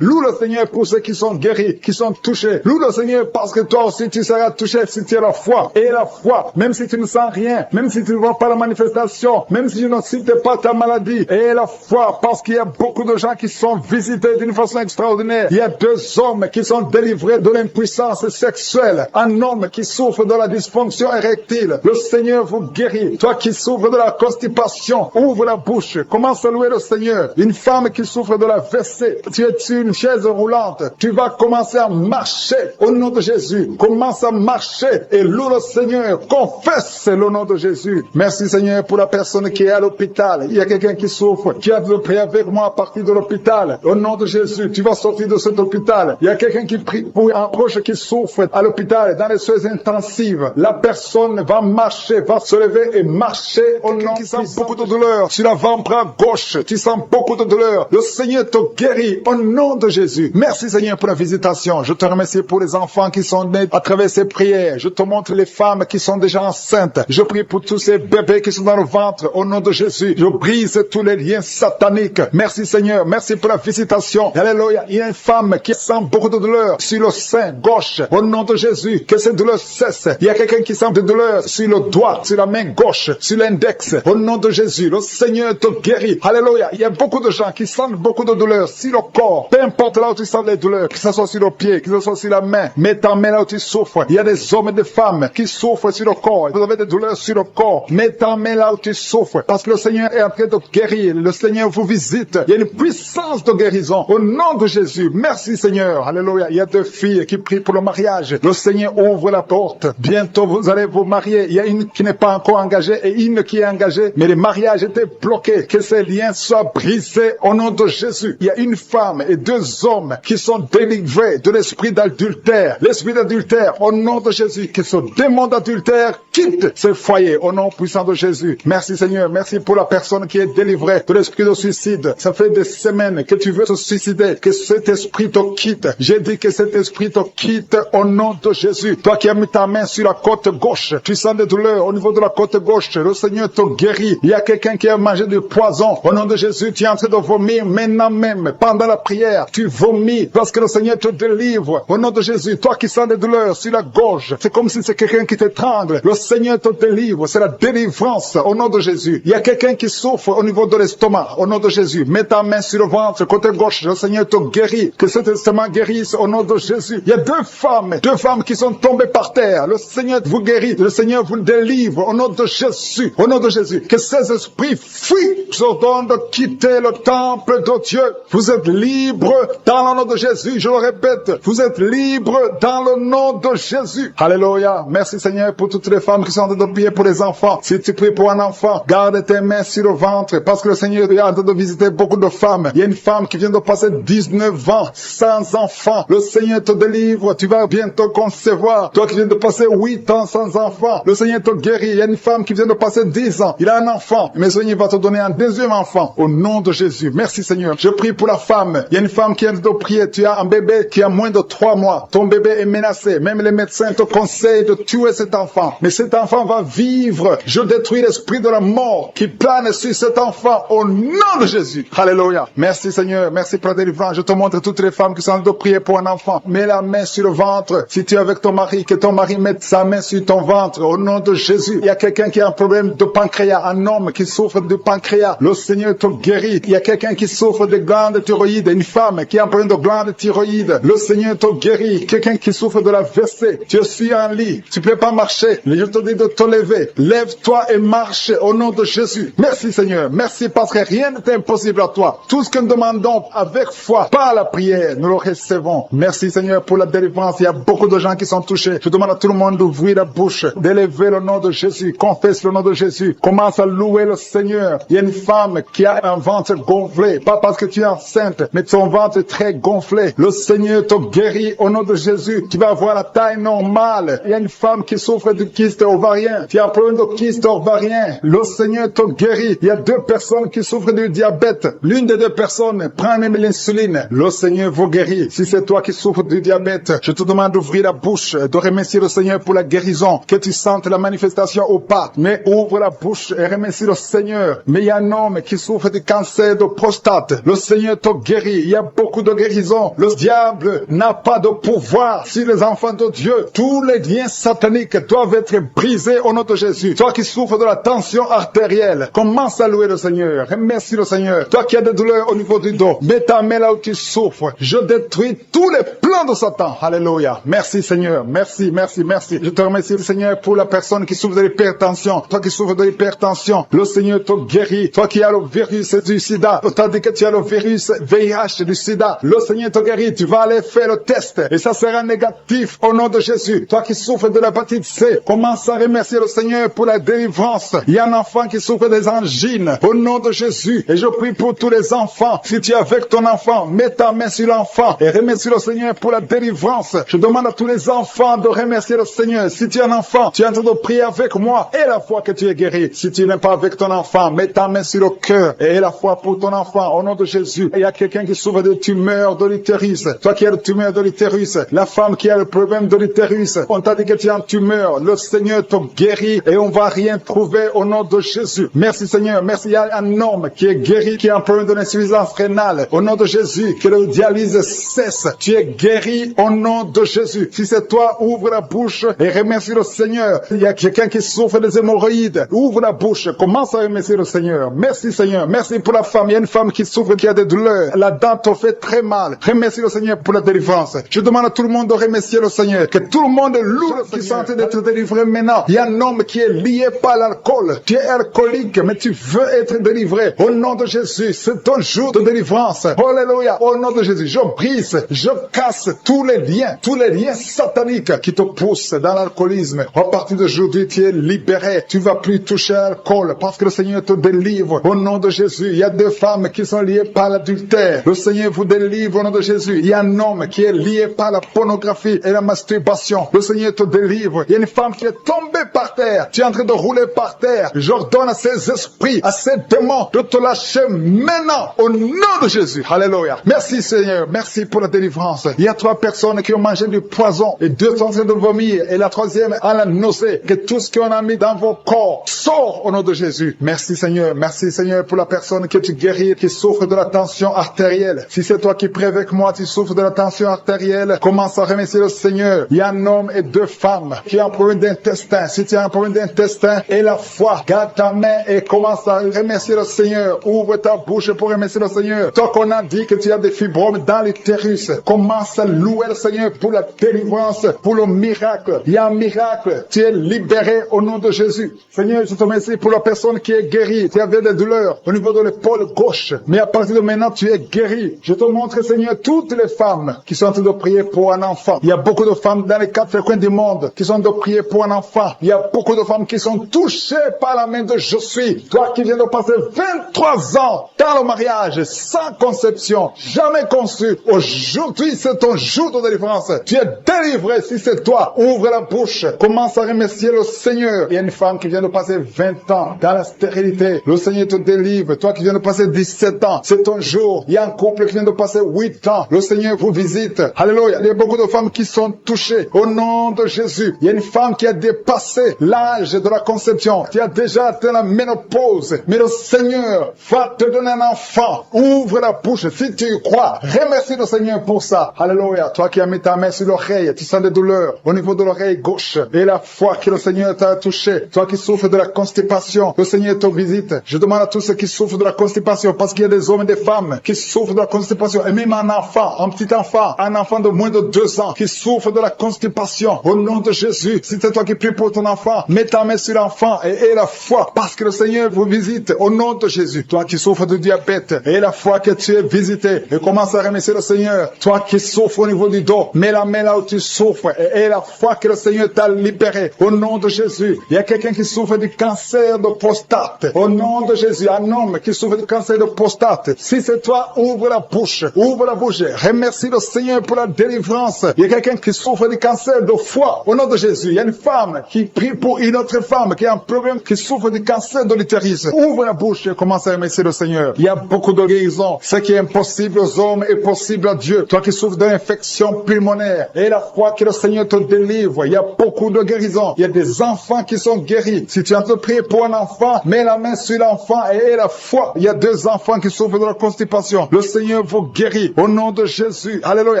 Loue le Seigneur pour ceux qui sont guéris, qui sont touchés. Loue le Seigneur parce que toi aussi tu seras touché si tu as la foi. Et la foi, même si tu ne sens rien, même si tu ne vois pas la manifestation, même si tu ne cites pas ta maladie. Et la foi, parce qu'il y a beaucoup de gens qui sont visités d'une façon extraordinaire. Il y a 2 hommes qui sont délivrés de l'impuissance sexuelle. Un homme qui souffre de la dysfonction érectile. Le Seigneur vous guérit. Toi qui souffres de la constipation, ouvre la bouche. Commence à louer le Seigneur. Une femme qui souffre de la WC, tu es sur une chaise roulante. Tu vas commencer à marcher au nom de Jésus. Commence à marcher et loue le Seigneur. Confesse le nom de Jésus. Merci Seigneur pour la personne qui est à l'hôpital. Il y a quelqu'un qui souffre, qui a de prier avec moi à partir de l'hôpital. Au nom de Jésus, tu vas sortir de cet hôpital. Il y a quelqu'un qui prie pour un proche qui souffre à l'hôpital, dans les soins intensives. La personne va marcher, va se lever et marcher au nom de Jésus. Tu sens beaucoup de douleur sur l'avant-bras gauche. Tu sens beaucoup de douleur. Le Seigneur te guérit au nom de Jésus. Merci Seigneur pour la visitation. Je te remercie pour les enfants qui sont nés à travers ces prières. Je te montre les femmes qui sont déjà enceintes. Je prie pour tous ces bébés qui sont dans le ventre au nom de Jésus. Je brise tous les liens sataniques. Merci Seigneur. Merci pour la visitation. Alléluia. Il y a une femme qui sent beaucoup de douleur sur le sein gauche. Au nom de Jésus, que cette douleur cesse. Il y a quelqu'un qui sent de douleur sur le doigt, sur la main gauche, sur l'index. Au nom de Jésus, le Seigneur te guérit. Alléluia. Il y a beaucoup de gens qui sentent beaucoup de douleur sur le corps. Peu importe là où tu sens les douleurs, que ce soit sur le pied, que ce soit sur la main. Mets ta main là où tu souffres. Il y a des hommes et des femmes qui souffrent sur le corps. Vous avez des douleurs sur le corps. Mets ta main là où tu souffres. Parce que le Seigneur est en train de guérir. Le Seigneur vous visite. Il y a une puissance de guérison. Au nom de Jésus. Merci Seigneur. Alléluia. Il y a 2 filles qui prient pour le mariage. Le Seigneur ouvre la porte. Bientôt vous allez vous marier. Il y a une qui n'est pas encore engagée et une qui est engagée. Mais le mariage était bloqué. Que ces liens soient brisés au nom de Jésus. Il y a une femme et 2 hommes qui sont délivrés de l'esprit d'adultère. L'esprit d'adultère au nom de Jésus. Que ce démon d'adultère quitte ce foyer au nom puissant de Jésus. Merci Seigneur. Merci pour la personne qui est délivrée de l'esprit de suicide. Ça fait fait des semaines que tu veux te suicider, que cet esprit te quitte. J'ai dit que cet esprit te quitte au nom de Jésus. Toi qui as mis ta main sur la côte gauche, tu sens des douleurs au niveau de la côte gauche. Le Seigneur te guérit. Il y a quelqu'un qui a mangé du poison. Au nom de Jésus, tu es en train de vomir maintenant même. Pendant la prière, tu vomis parce que le Seigneur te délivre. Au nom de Jésus, toi qui sens des douleurs sur la gorge, c'est comme si c'est quelqu'un qui t'étrangle. Le Seigneur te délivre. C'est la délivrance au nom de Jésus. Il y a quelqu'un qui souffre au niveau de l'estomac. Au nom de Jésus, mets ta main sur le ventre, côté gauche. Le Seigneur te guérit. Que cet estomac guérisse au nom de Jésus. Il y a deux femmes qui sont tombées par terre. Le Seigneur vous guérit. Le Seigneur vous délivre au nom de Jésus. Au nom de Jésus. Que ces esprits fuient. Je vous ordonne de quitter le temple de Dieu. Vous êtes libres dans le nom de Jésus. Je le répète. Vous êtes libres dans le nom de Jésus. Alléluia. Merci Seigneur pour toutes les femmes qui sont en train de prier pour les enfants. Si tu pries pour un enfant, garde tes mains sur le ventre parce que le Seigneur est en train de visiter beaucoup de femmes. Il y a une femme qui vient de passer 19 ans sans enfant. Le Seigneur te délivre. Tu vas bientôt concevoir. Toi qui viens de passer 8 ans sans enfant, le Seigneur te guérit. Il y a une femme qui vient de passer 10 ans. Il a un enfant. Mais le Seigneur va te donner un deuxième enfant au nom de Jésus. Merci Seigneur. Je prie pour la femme. Il y a une femme qui vient de prier. Tu as un bébé qui a moins de 3 mois. Ton bébé est menacé. Même les médecins te conseillent de tuer cet enfant. Mais cet enfant va vivre. Je détruis l'esprit de la mort qui plane sur cet enfant au nom de Jésus. Alléluia. Merci Seigneur. Merci pour la délivrance. Je te montre toutes les femmes qui sont en train de prier pour un enfant. Mets la main sur le ventre. Si tu es avec ton mari, que ton mari mette sa main sur ton ventre au nom de Jésus. Il y a quelqu'un qui a un problème de pancréas. Un homme qui souffre de pancréas. Le Seigneur te guérit. Il y a quelqu'un qui souffre de glande thyroïde. Une femme qui a un problème de glande thyroïde. Le Seigneur te guérit. Quelqu'un qui souffre de la WC. Tu es sur un lit. Tu peux pas marcher. Je te dis de te lever. Lève-toi et marche au nom de Jésus. Merci Seigneur. Merci parce que rien n'est impossible à toi. Tout ce que nous demandons avec foi, par la prière, nous le recevons. Merci Seigneur pour la délivrance. Il y a beaucoup de gens qui sont touchés. Je demande à tout le monde d'ouvrir la bouche, d'élever le nom de Jésus. Confesse le nom de Jésus. Commence à louer le Seigneur. Il y a une femme qui a un ventre gonflé. Pas parce que tu es enceinte, mais son ventre est très gonflé. Le Seigneur te guérit au nom de Jésus. Tu vas avoir la taille normale. Il y a une femme qui souffre de kyste ovarien. Tu as un problème de kyste ovarien. Le Seigneur te guérit. Il y a 2 personnes qui souffrent du diabète. L'une des 2 personnes prend même l'insuline. Le Seigneur vous guérit. Si c'est toi qui souffres du diabète, je te demande d'ouvrir la bouche, de remercier le Seigneur pour la guérison, que tu sentes la manifestation ou pas. Mais ouvre la bouche et remercie le Seigneur. Mais il y a un homme qui souffre du cancer de prostate. Le Seigneur te guérit. Il y a beaucoup de guérisons. Le diable n'a pas de pouvoir sur les enfants de Dieu. Tous les liens sataniques doivent être brisés au nom de Jésus. Toi qui souffres de la tension artérielle, commence à louer le Seigneur. Remercie le Seigneur. Toi qui as des douleurs au niveau du dos, mets ta main là où tu souffres. Je détruis tous les plans de Satan. Alléluia. Merci Seigneur. Merci, merci, merci. Je te remercie le Seigneur pour la personne qui souffre de l'hypertension. Toi qui souffres de l'hypertension, le Seigneur te guérit. Toi qui as le virus du sida, on t'a dit que tu as le virus VIH du sida, le Seigneur te guérit. Tu vas aller faire le test et ça sera négatif au nom de Jésus. Toi qui souffres de l'hépatite C, commence à remercier le Seigneur pour la délivrance. Il y a un enfant qui souffre des angines au nom de Jésus. Et je prie pour tous les enfants. Si tu es avec ton enfant, mets ta main sur l'enfant et remercie le Seigneur pour la délivrance. Je demande à tous les enfants de remercier le Seigneur. Si tu es un enfant, tu es en train de prier avec moi et la foi que tu es guéri. Si tu n'es pas avec ton enfant, mets ta main sur le cœur et la foi pour ton enfant au nom de Jésus. Et il y a quelqu'un qui souffre de tumeur de l'utérus. Toi qui as le tumeur de l'utérus, la femme qui a le problème de l'utérus, on t'a dit que tu as une tumeur. Le Seigneur te guérit et on va rien trouver au nom de Jésus. Merci Seigneur. Merci. Il y a un homme qui est guéri, qui a un problème de l'insuffisance rénale. Au nom de Jésus, que le dialyse cesse. Tu es guéri au nom de Jésus. Si c'est toi, ouvre la bouche et remercie le Seigneur. Il y a quelqu'un qui souffre des hémorroïdes. Ouvre la bouche. Commence à remercier le Seigneur. Merci Seigneur. Merci pour la femme. Il y a une femme qui souffre, qui a des douleurs. La dent te fait très mal. Remercie le Seigneur pour la délivrance. Je demande à tout le monde de remercier le Seigneur. Que tout le monde loue le Seigneur. Qui sont d'être délivré maintenant. Il y a un homme qui est lié par l'alcool. Tu es alcoolique, mais tu veux être délivré. Au nom de Jésus, c'est ton jour de délivrance. Alléluia. Au nom de Jésus, je brise, je casse tous les liens sataniques qui te poussent dans l'alcoolisme. À partir d'aujourd'hui, tu es libéré. Tu vas plus toucher à l'alcool parce que le Seigneur te délivre. Au nom de Jésus, il y a 2 femmes qui sont liées par l'adultère. Le Seigneur vous délivre au nom de Jésus. Il y a un homme qui est lié par la pornographie et la masturbation. Le Seigneur te délivre. Il y a une femme qui est tombée par terre. Tu es en train de rouler par terre. J'ordonne à ces esprits, à ces démons de te lâcher maintenant maintenant, au nom de Jésus. Alléluia. Merci Seigneur, merci pour la délivrance. Il y a 3 personnes qui ont mangé du poison et 2 sont en train de vomir et la 3e a la nausée. Que tout ce qu'on a mis dans vos corps sort au nom de Jésus. Merci Seigneur pour la personne que tu guéris, qui souffre de la tension artérielle. Si c'est toi qui pries avec moi, tu souffres de la tension artérielle, commence à remercier le Seigneur. Il y a un homme et 2 femmes qui ont un problème d'intestin. Si tu as un problème d'intestin et la foi, garde ta main et commence à remercier le Seigneur. Ouvre ta bouche pour remercier le Seigneur. Toi qu'on a dit que tu as des fibromes dans l'utérus, commence à louer le Seigneur pour la délivrance, pour le miracle. Il y a un miracle. Tu es libéré au nom de Jésus. Seigneur, je te remercie pour la personne qui est guérie. Tu avais des douleurs au niveau de l'épaule gauche, mais à partir de maintenant, tu es guéri. Je te montre, Seigneur, toutes les femmes qui sont en train de prier pour un enfant. Il y a beaucoup de femmes dans les 4 coins du monde qui sont en train de prier pour un enfant. Il y a beaucoup de femmes qui sont touchées par la main de Je suis. Toi qui viens de passer 23 ans dans le mariage, sans conception, jamais conçu. Aujourd'hui, c'est ton jour de délivrance. Tu es délivré si c'est toi. Ouvre la bouche. Commence à remercier le Seigneur. Il y a une femme qui vient de passer 20 ans dans la stérilité. Le Seigneur te délivre. Toi qui viens de passer 17 ans, c'est ton jour. Il y a un couple qui vient de passer 8 ans. Le Seigneur vous visite. Alléluia. Il y a beaucoup de femmes qui sont touchées au nom de Jésus. Il y a une femme qui a dépassé l'âge de la conception, qui a déjà atteint la ménopause. Mais le Seigneur va te donner un enfant. Ouvre la bouche si tu y crois. Remercie le Seigneur pour ça. Alléluia. Toi qui as mis ta main sur l'oreille, tu sens des douleurs au niveau de l'oreille gauche. Et la foi que le Seigneur t'a touché. Toi qui souffres de la constipation, le Seigneur te visite. Je demande à tous ceux qui souffrent de la constipation, parce qu'il y a des hommes et des femmes qui souffrent de la constipation. Et même un enfant, un petit enfant, un enfant de moins de 2 ans qui souffre de la constipation. Au nom de Jésus, si c'est toi qui pries pour ton enfant, mets ta main sur l'enfant et aie la foi, parce que le Seigneur vous visite. Au nom de Jésus. Toi qui souffres de diabète, aie la foi que tu es visité. Et commence à remercier le Seigneur. Toi qui souffres au niveau du dos, mets la main là où tu souffres et aie la foi que le Seigneur t'a libéré. Au nom de Jésus. Il y a quelqu'un qui souffre du cancer de prostate. Au nom de Jésus. Un homme qui souffre du cancer de prostate. Si c'est toi, ouvre la bouche. Ouvre la bouche. Remercie le Seigneur pour la délivrance. Il y a quelqu'un qui souffre du cancer de foie. Au nom de Jésus. Il y a une femme qui prie pour une autre femme qui a un problème, qui souffre du cancer de l'utérus. Ouvre la bouche et commence à remercier le Seigneur. Il y a beaucoup de guérisons. Ce qui est impossible aux hommes est possible à Dieu. Toi qui souffres d'une infection pulmonaire, et la foi que le Seigneur te délivre. Il y a beaucoup de guérisons. Il y a des enfants qui sont guéris. Si tu as te prier pour un enfant, mets la main sur l'enfant et aie la foi. Il y a 2 enfants qui souffrent de la constipation. Le Seigneur vous guérit au nom de Jésus. Alléluia.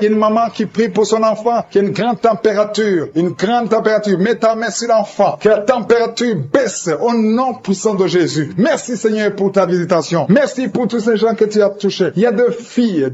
Il y a une maman qui prie pour son enfant qui a une grande température. Une grande température. Mets ta main sur l'enfant. Que la température baisse au nom puissant de Jésus. Merci Seigneur pour ta visitation. Merci pour tous ces gens que tu as touchés. Il y a 2 filles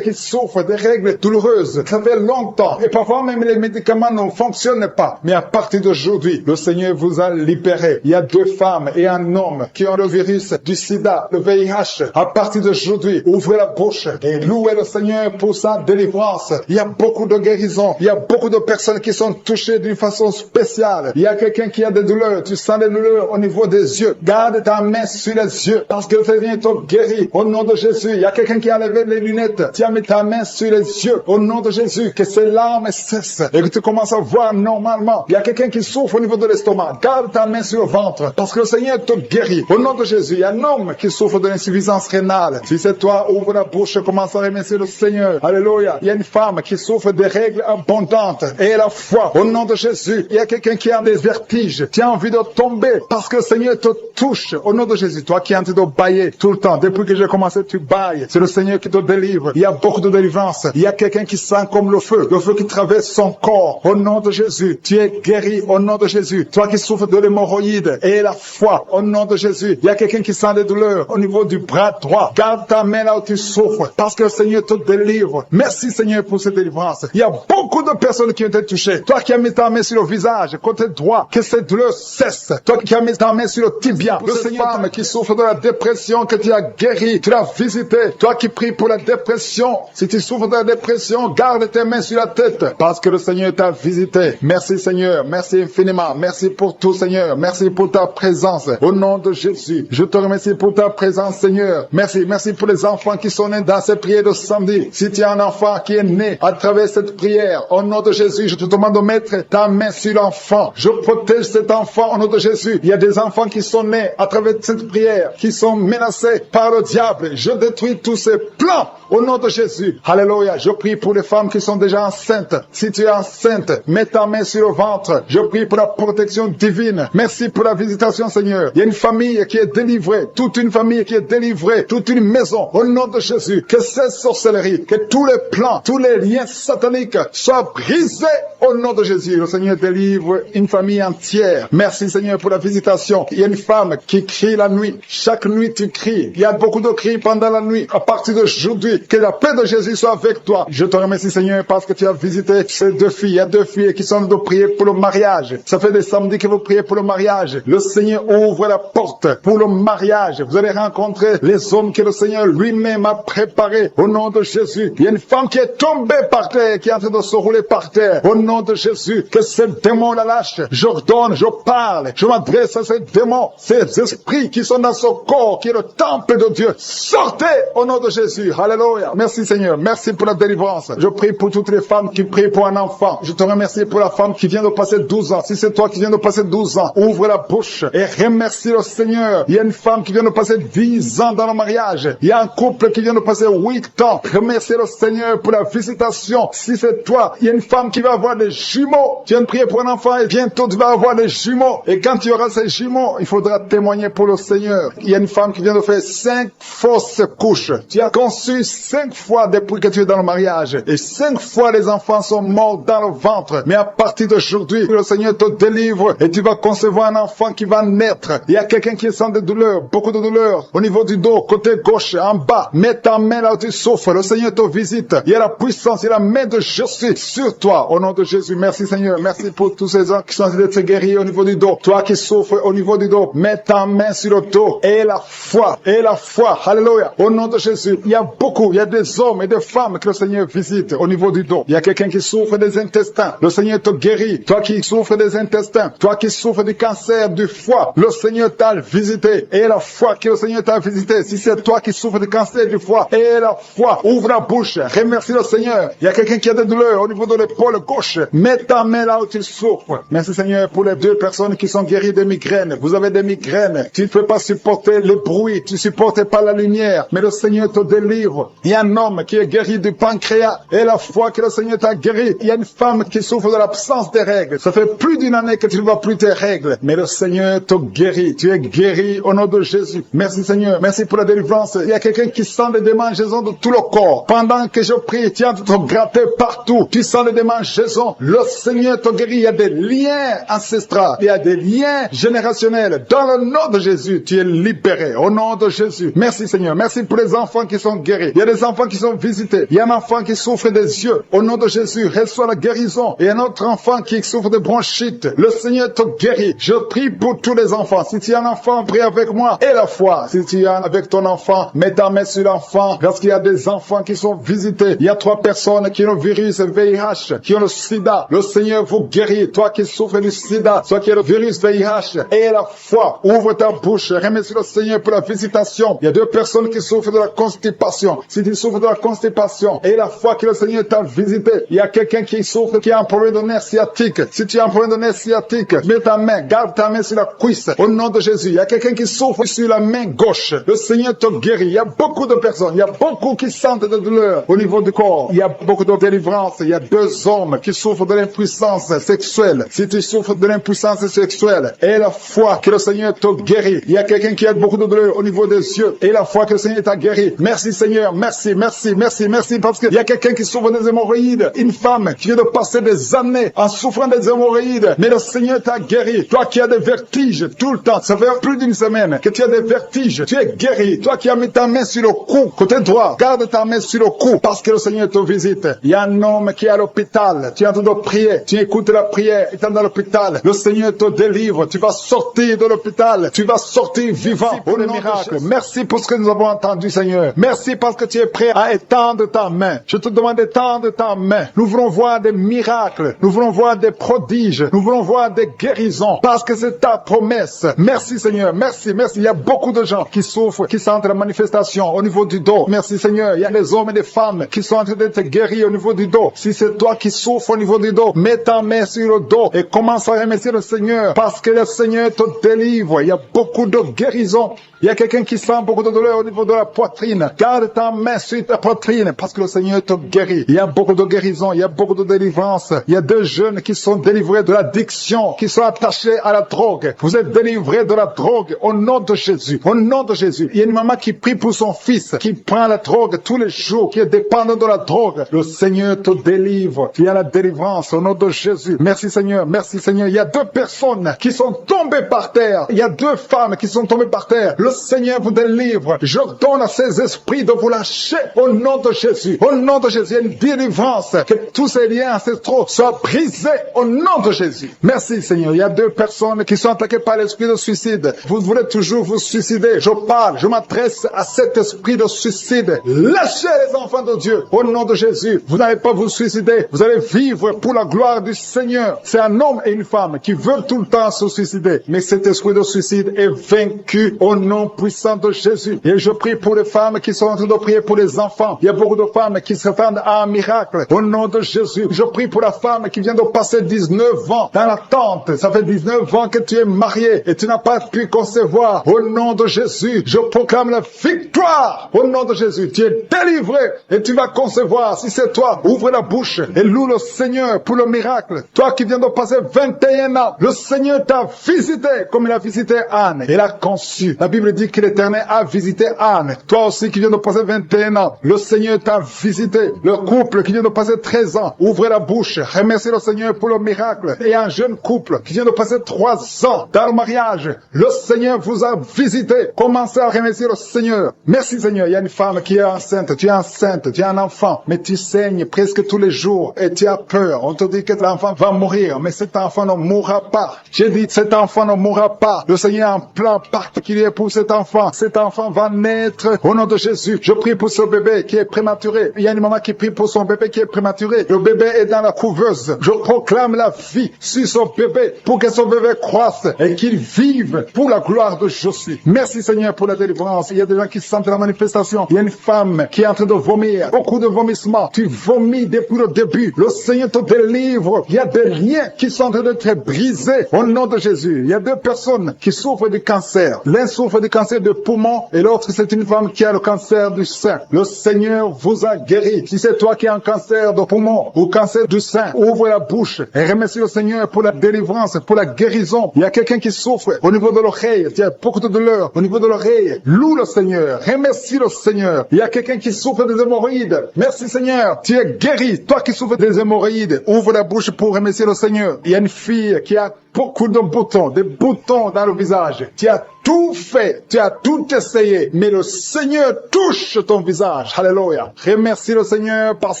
qui souffrent des règles douloureuses. Ça fait longtemps. Et parfois même les médicaments ne fonctionnent pas. Mais à partir d'aujourd'hui, le Seigneur vous a libéré. Il y a 2 femmes et un homme qui ont le virus du sida, le VIH. À partir d'aujourd'hui, ouvrez la bouche et louez le Seigneur pour sa délivrance. Il y a beaucoup de guérisons. Il y a beaucoup de personnes qui sont touchées d'une façon spéciale. Il y a quelqu'un qui a des douleurs. Tu sens des douleurs au niveau des yeux. Garde ta main sur les yeux parce que le Seigneur te guérit. Au nom de Jésus, il y a quelqu'un qui a levé les lunettes. Tu as mis ta main sur les yeux. Au nom de Jésus, que ces larmes cessent et que tu commences à voir normalement. Il y a quelqu'un qui souffre au niveau de l'estomac. Garde ta main sur le ventre parce que le Seigneur te guérit. Au nom de Jésus, il y a un homme qui souffre de l'insuffisance rénale. Si c'est toi, ouvre la bouche et commence à remercier le Seigneur. Alléluia. Il y a une femme qui souffre des règles abondantes et la foi. Au nom de Jésus, il y a quelqu'un qui a des vertiges. Tu as envie de tomber parce que le Seigneur te touche. Au nom de Jésus, toi qui es en train de bailler tout le temps. Depuis que j'ai commencé, tu bailles. C'est le Seigneur qui te délivre. Il y a beaucoup de délivrance. Il y a quelqu'un qui sent comme le feu qui traverse son corps. Au nom de Jésus, tu es guéri. Au nom de Jésus, toi qui souffres de l'hémorroïde et la foi. Au nom de Jésus, il y a quelqu'un qui sent des douleurs au niveau du bras droit. Garde ta main là où tu souffres parce que le Seigneur te délivre. Merci Seigneur pour cette délivrance. Il y a beaucoup de personnes qui ont été touchées. Toi qui as mis ta main sur le visage, côté droit, que cette douleur cesse. Toi qui as mis ta main sur le tibia, le Seigneur femme qui souffre de la dépression que tu as guéri, tu l'as visité. Toi qui pries pour la dépression, si tu souffres de la dépression, garde tes mains sur la tête parce que le Seigneur t'a visité. Merci Seigneur, merci infiniment. Merci pour tout Seigneur. Merci pour ta présence. Au nom de Jésus, je te remercie pour ta présence Seigneur. Merci pour les enfants qui sont nés dans cette prière de samedi. Si tu as un enfant qui est né à travers cette prière, au nom de Jésus, je te demande de mettre ta main sur l'enfant. Je protège cet enfant au nom de Jésus. Il y a des enfants qui sont nés à travers cette prière, qui sont menacés par par le diable. Je détruis tous ces plans au nom de Jésus. Alléluia. Je prie pour les femmes qui sont déjà enceintes. Si tu es enceinte, mets ta main sur le ventre. Je prie pour la protection divine. Merci pour la visitation, Seigneur. Il y a une famille qui est délivrée, toute une famille qui est délivrée, toute une maison au nom de Jésus. Que cette sorcellerie, que tous les plans, tous les liens sataniques soient brisés au nom de Jésus. Le Seigneur délivre une famille entière. Merci, Seigneur, pour la visitation. Il y a une femme qui crie la nuit. Chaque nuit, tu cries. Il y a beaucoup de cris pendant la nuit. À partir d'aujourd'hui, que la paix de Jésus soit avec toi. Je te remercie, Seigneur, parce que tu as visité ces deux filles. Il y a deux filles qui sont de prier pour le mariage. Ça fait des samedis que vous priez pour le mariage. Le Seigneur ouvre la porte pour le mariage. Vous allez rencontrer les hommes que le Seigneur lui-même a préparés au nom de Jésus. Il y a une femme qui est tombée par terre, qui est en train de se rouler par terre. Au nom de Jésus, que ce démon la lâche. J'ordonne, je parle, je m'adresse à ces démons, ces esprits qui sont dans son corps, qui est le temple de Dieu. Sortez au nom de Jésus. Alléluia. Merci, Seigneur. Merci pour la délivrance. Je prie pour toutes les femmes qui prient pour un enfant. Je te remercie pour la femme qui vient de passer 12 ans. Si c'est toi qui viens de passer 12 ans, ouvre la bouche et remercie le Seigneur. Il y a une femme qui vient de passer 10 ans dans le mariage. Il y a un couple qui vient de passer 8 ans. Remercie le Seigneur pour la visitation. Si c'est toi, il y a une femme qui va avoir des jumeaux. Tu viens de prier pour un enfant et bientôt tu vas avoir des jumeaux. Et quand tu auras ces jumeaux, il faudra témoigner pour le Seigneur. Il y a une femme qui vient de faire 5 fausses couches. Tu as conçu 5 fois depuis que tu es dans le mariage. Et 5 fois les enfants sont morts dans le ventre. Mais à partir d'aujourd'hui, le Seigneur te délivre et tu vas concevoir un enfant qui va naître. Il y a quelqu'un qui sent des douleurs, beaucoup de douleurs au niveau du dos, côté gauche, en bas. Mets ta main là où tu souffres. Le Seigneur te visite. Il y a la puissance, il y a la main de Jésus sur toi. Au nom de Jésus, merci Seigneur. Merci pour tous ces gens qui sont en train d'être guéris au niveau du dos. Toi qui souffres au niveau du dos, mets ta main sur le dos. Et la foi, et la foi. Alléluia. Au nom de Jésus, il y a beaucoup, il y a des hommes et des femmes que le Seigneur visite au niveau du dos. Il y a quelqu'un qui souffre des intestins. Le Seigneur te guérit. Toi qui souffres des intestins, toi qui souffres du cancer du foie, le Seigneur t'a visité. Et la foi que le Seigneur t'a visité. Si c'est toi qui souffres du cancer du foie, et la foi, ouvre la bouche, remercie le Seigneur. Il y a quelqu'un qui a des douleurs au niveau de l'épaule gauche. Mets ta main là où tu souffres. Merci Seigneur pour les 2 personnes qui sont guéries de migraines. Vous avez des migraines. Tu ne peux pas supporter le bruit. Tu ne supportes pas la lumière. Mais le Seigneur te délivre. Il y a un homme qui est guéri du pancréas. Et la foi que le Seigneur t'a guéri. Il y a une femme qui souffre de l'absence des règles. Ça fait plus d'une année que tu ne vois plus tes règles. Mais le Seigneur te guérit. Tu es guéri au nom de Jésus. Merci Seigneur. Merci pour la délivrance. Il y a quelqu'un qui sent des démangeaisons de tout le corps. Pendant que je prie, tu es en train de te gratter partout. Tu sens des démangeaisons. Le Seigneur te guérit. Il y a des liens ancestraux. Il y a des liens générationnels. Dans le nom de Jésus, tu es libéré. Au nom de Jésus. Merci Seigneur. Merci pour les enfants qui sont guéris. Il y a des enfants qui sont visités. Il y a un enfant qui souffre des yeux. Au nom de Jésus, reçois la guérison. Et un autre enfant qui souffre de bronchite. Le Seigneur te guérit. Je prie pour tous les enfants. Si tu es un enfant, prie avec moi. Et la foi. Si tu es avec ton enfant, mets ta main sur l'enfant. Parce qu'il y a des enfants qui sont visités. Il y a 3 personnes qui ont le virus VIH, qui ont le sida. Le Seigneur vous guérit. Toi qui souffres du sida, toi qui as le virus VIH. Et la foi. Ouvre ta bouche. Remercie le Seigneur pour la visitation. Il y a 2 personnes qui souffrent de la constipation. Si tu souffres de la constipation, et la foi que le Seigneur t'a visité, il y a quelqu'un qui souffre, qui a un problème de nerf sciatique. Si tu as un problème de nerf sciatique, mets ta main, garde ta main sur la cuisse. Au nom de Jésus, il y a quelqu'un qui souffre sur la main gauche. Le Seigneur te guérit. Il y a beaucoup de personnes, il y a beaucoup qui sentent de douleur au niveau du corps. Il y a beaucoup de délivrance. Il y a 2 hommes qui souffrent de l'impuissance sexuelle. Si tu souffres de l'impuissance sexuelle, et la foi que le Seigneur te guérit. Il y a quelqu'un qui a beaucoup de douleur au niveau des yeux, et la foi que le Seigneur t'a guéri. Merci Seigneur, merci, merci, merci, merci, parce qu'il y a quelqu'un qui souffre des hémorroïdes. Une femme qui vient de passer des années en souffrant des hémorroïdes, mais le Seigneur t'a guéri. Toi qui as des vertiges tout le temps, ça fait plus d'une semaine que tu as des vertiges, tu es guéri. Toi qui as mis ta main sur le cou, côté droit, garde ta main sur le cou, parce que le Seigneur te visite. Il y a un homme qui est à l'hôpital, tu es en train de prier, tu écoutes la prière, il est dans l'hôpital, le Seigneur te délivre, tu vas sortir de l'hôpital, tu vas sortir vivant pour le miracle. Merci pour ce que nous avons entendu Seigneur. Merci parce que tu es prêt à étendre ta main. Je te demande d'étendre ta main. Nous voulons voir des miracles, nous voulons voir des prodiges, nous voulons voir des guérisons, parce que c'est ta promesse. Merci Seigneur, merci, merci. Il y a beaucoup de gens qui souffrent, qui sentent la manifestation au niveau du dos. Merci Seigneur. Il y a des hommes et des femmes qui sont en train d'être guéris au niveau du dos. Si c'est toi qui souffres au niveau du dos, mets ta main sur le dos et commence à remercier le Seigneur, parce que le Seigneur te délivre. Il y a beaucoup de guérisons. Il Il y a quelqu'un qui sent beaucoup de douleur au niveau de la poitrine. Garde ta main sur ta poitrine parce que le Seigneur te guérit. Il y a beaucoup de guérison, il y a beaucoup de délivrance. Il y a 2 jeunes qui sont délivrés de l'addiction, qui sont attachés à la drogue. Vous êtes délivrés de la drogue au nom de Jésus. Au nom de Jésus. Il y a une maman qui prie pour son fils, qui prend la drogue tous les jours, qui est dépendant de la drogue. Le Seigneur te délivre. Il y a la délivrance au nom de Jésus. Merci Seigneur, merci Seigneur. Il y a 2 personnes qui sont tombées par terre. Il y a 2 femmes qui sont tombées par terre. Le Seigneur vous délivre. Je donne à ces esprits de vous lâcher au nom de Jésus. Au nom de Jésus, il y a une délivrance. Que tous ces liens ancestraux soient brisés au nom de Jésus. Merci Seigneur. Il y a 2 personnes qui sont attaquées par l'esprit de suicide. Vous voulez toujours vous suicider. Je parle, je m'adresse à cet esprit de suicide. Lâchez les enfants de Dieu au nom de Jésus. Vous n'allez pas vous suicider. Vous allez vivre pour la gloire du Seigneur. C'est un homme et une femme qui veulent tout le temps se suicider. Mais cet esprit de suicide est vaincu au nom puissant de Jésus. Et je prie pour les femmes qui sont en train de prier pour les enfants. Il y a beaucoup de femmes qui s'attendent à un miracle. Au nom de Jésus. Je prie pour la femme qui vient de passer 19 ans dans l'attente. Ça fait 19 ans que tu es marié et tu n'as pas pu concevoir. Au nom de Jésus, je proclame la victoire. Au nom de Jésus, tu es délivré et tu vas concevoir. Si c'est toi, ouvre la bouche et loue le Seigneur pour le miracle. Toi qui viens de passer 21 ans, le Seigneur t'a visité comme il a visité Anne. Il a conçu. La Bible dit que l'Éternel a visité Anne. Toi aussi qui viens de passer 21 ans, le Seigneur t'a visité. Le couple qui vient de passer 13 ans, ouvrez la bouche. Remerciez le Seigneur pour le miracle. Et un jeune couple qui vient de passer 3 ans dans le mariage, le Seigneur vous a visité. Commencez à remercier le Seigneur. Merci Seigneur. Il y a une femme qui est enceinte. Tu es enceinte. Tu as un enfant. Mais tu saignes presque tous les jours et tu as peur. On te dit que l'enfant va mourir. Mais cet enfant ne mourra pas. J'ai dit cet enfant ne mourra pas. Le Seigneur a un plan particulier pour cet enfant. Cet enfant va naître au nom de Jésus. Je prie pour ce bébé qui est prématuré. Il y a une maman qui prie pour son bébé qui est prématuré. Le bébé est dans la couveuse. Je proclame la vie sur son bébé pour que son bébé croisse et qu'il vive pour la gloire de Jésus. Merci Seigneur pour la délivrance. Il y a des gens qui sentent la manifestation. Il y a une femme qui est en train de vomir. Beaucoup de vomissements. Tu vomis depuis le début. Le Seigneur te délivre. Il y a des liens qui sont en train d'être brisés au nom de Jésus. Il y a 2 personnes qui souffrent du cancer. L'un souffre du cancer de poumon et l'autre c'est une femme qui a le cancer du sein. Le Seigneur vous a guéri. Si c'est toi qui as un cancer de poumon ou cancer du sein, ouvre la bouche et remercie le Seigneur pour la délivrance, pour la guérison. Il y a quelqu'un qui souffre au niveau de l'oreille. Il y a beaucoup de douleur au niveau de l'oreille. Loue le Seigneur. Remercie le Seigneur. Il y a quelqu'un qui souffre des hémorroïdes. Merci Seigneur. Tu es guéri. Toi qui souffres des hémorroïdes, ouvre la bouche pour remercier le Seigneur. Il y a une fille qui a beaucoup de boutons, des boutons dans le visage. Tu as tout fait, tu as tout essayé, mais le Seigneur touche ton visage. Alléluia. Remercie le Seigneur parce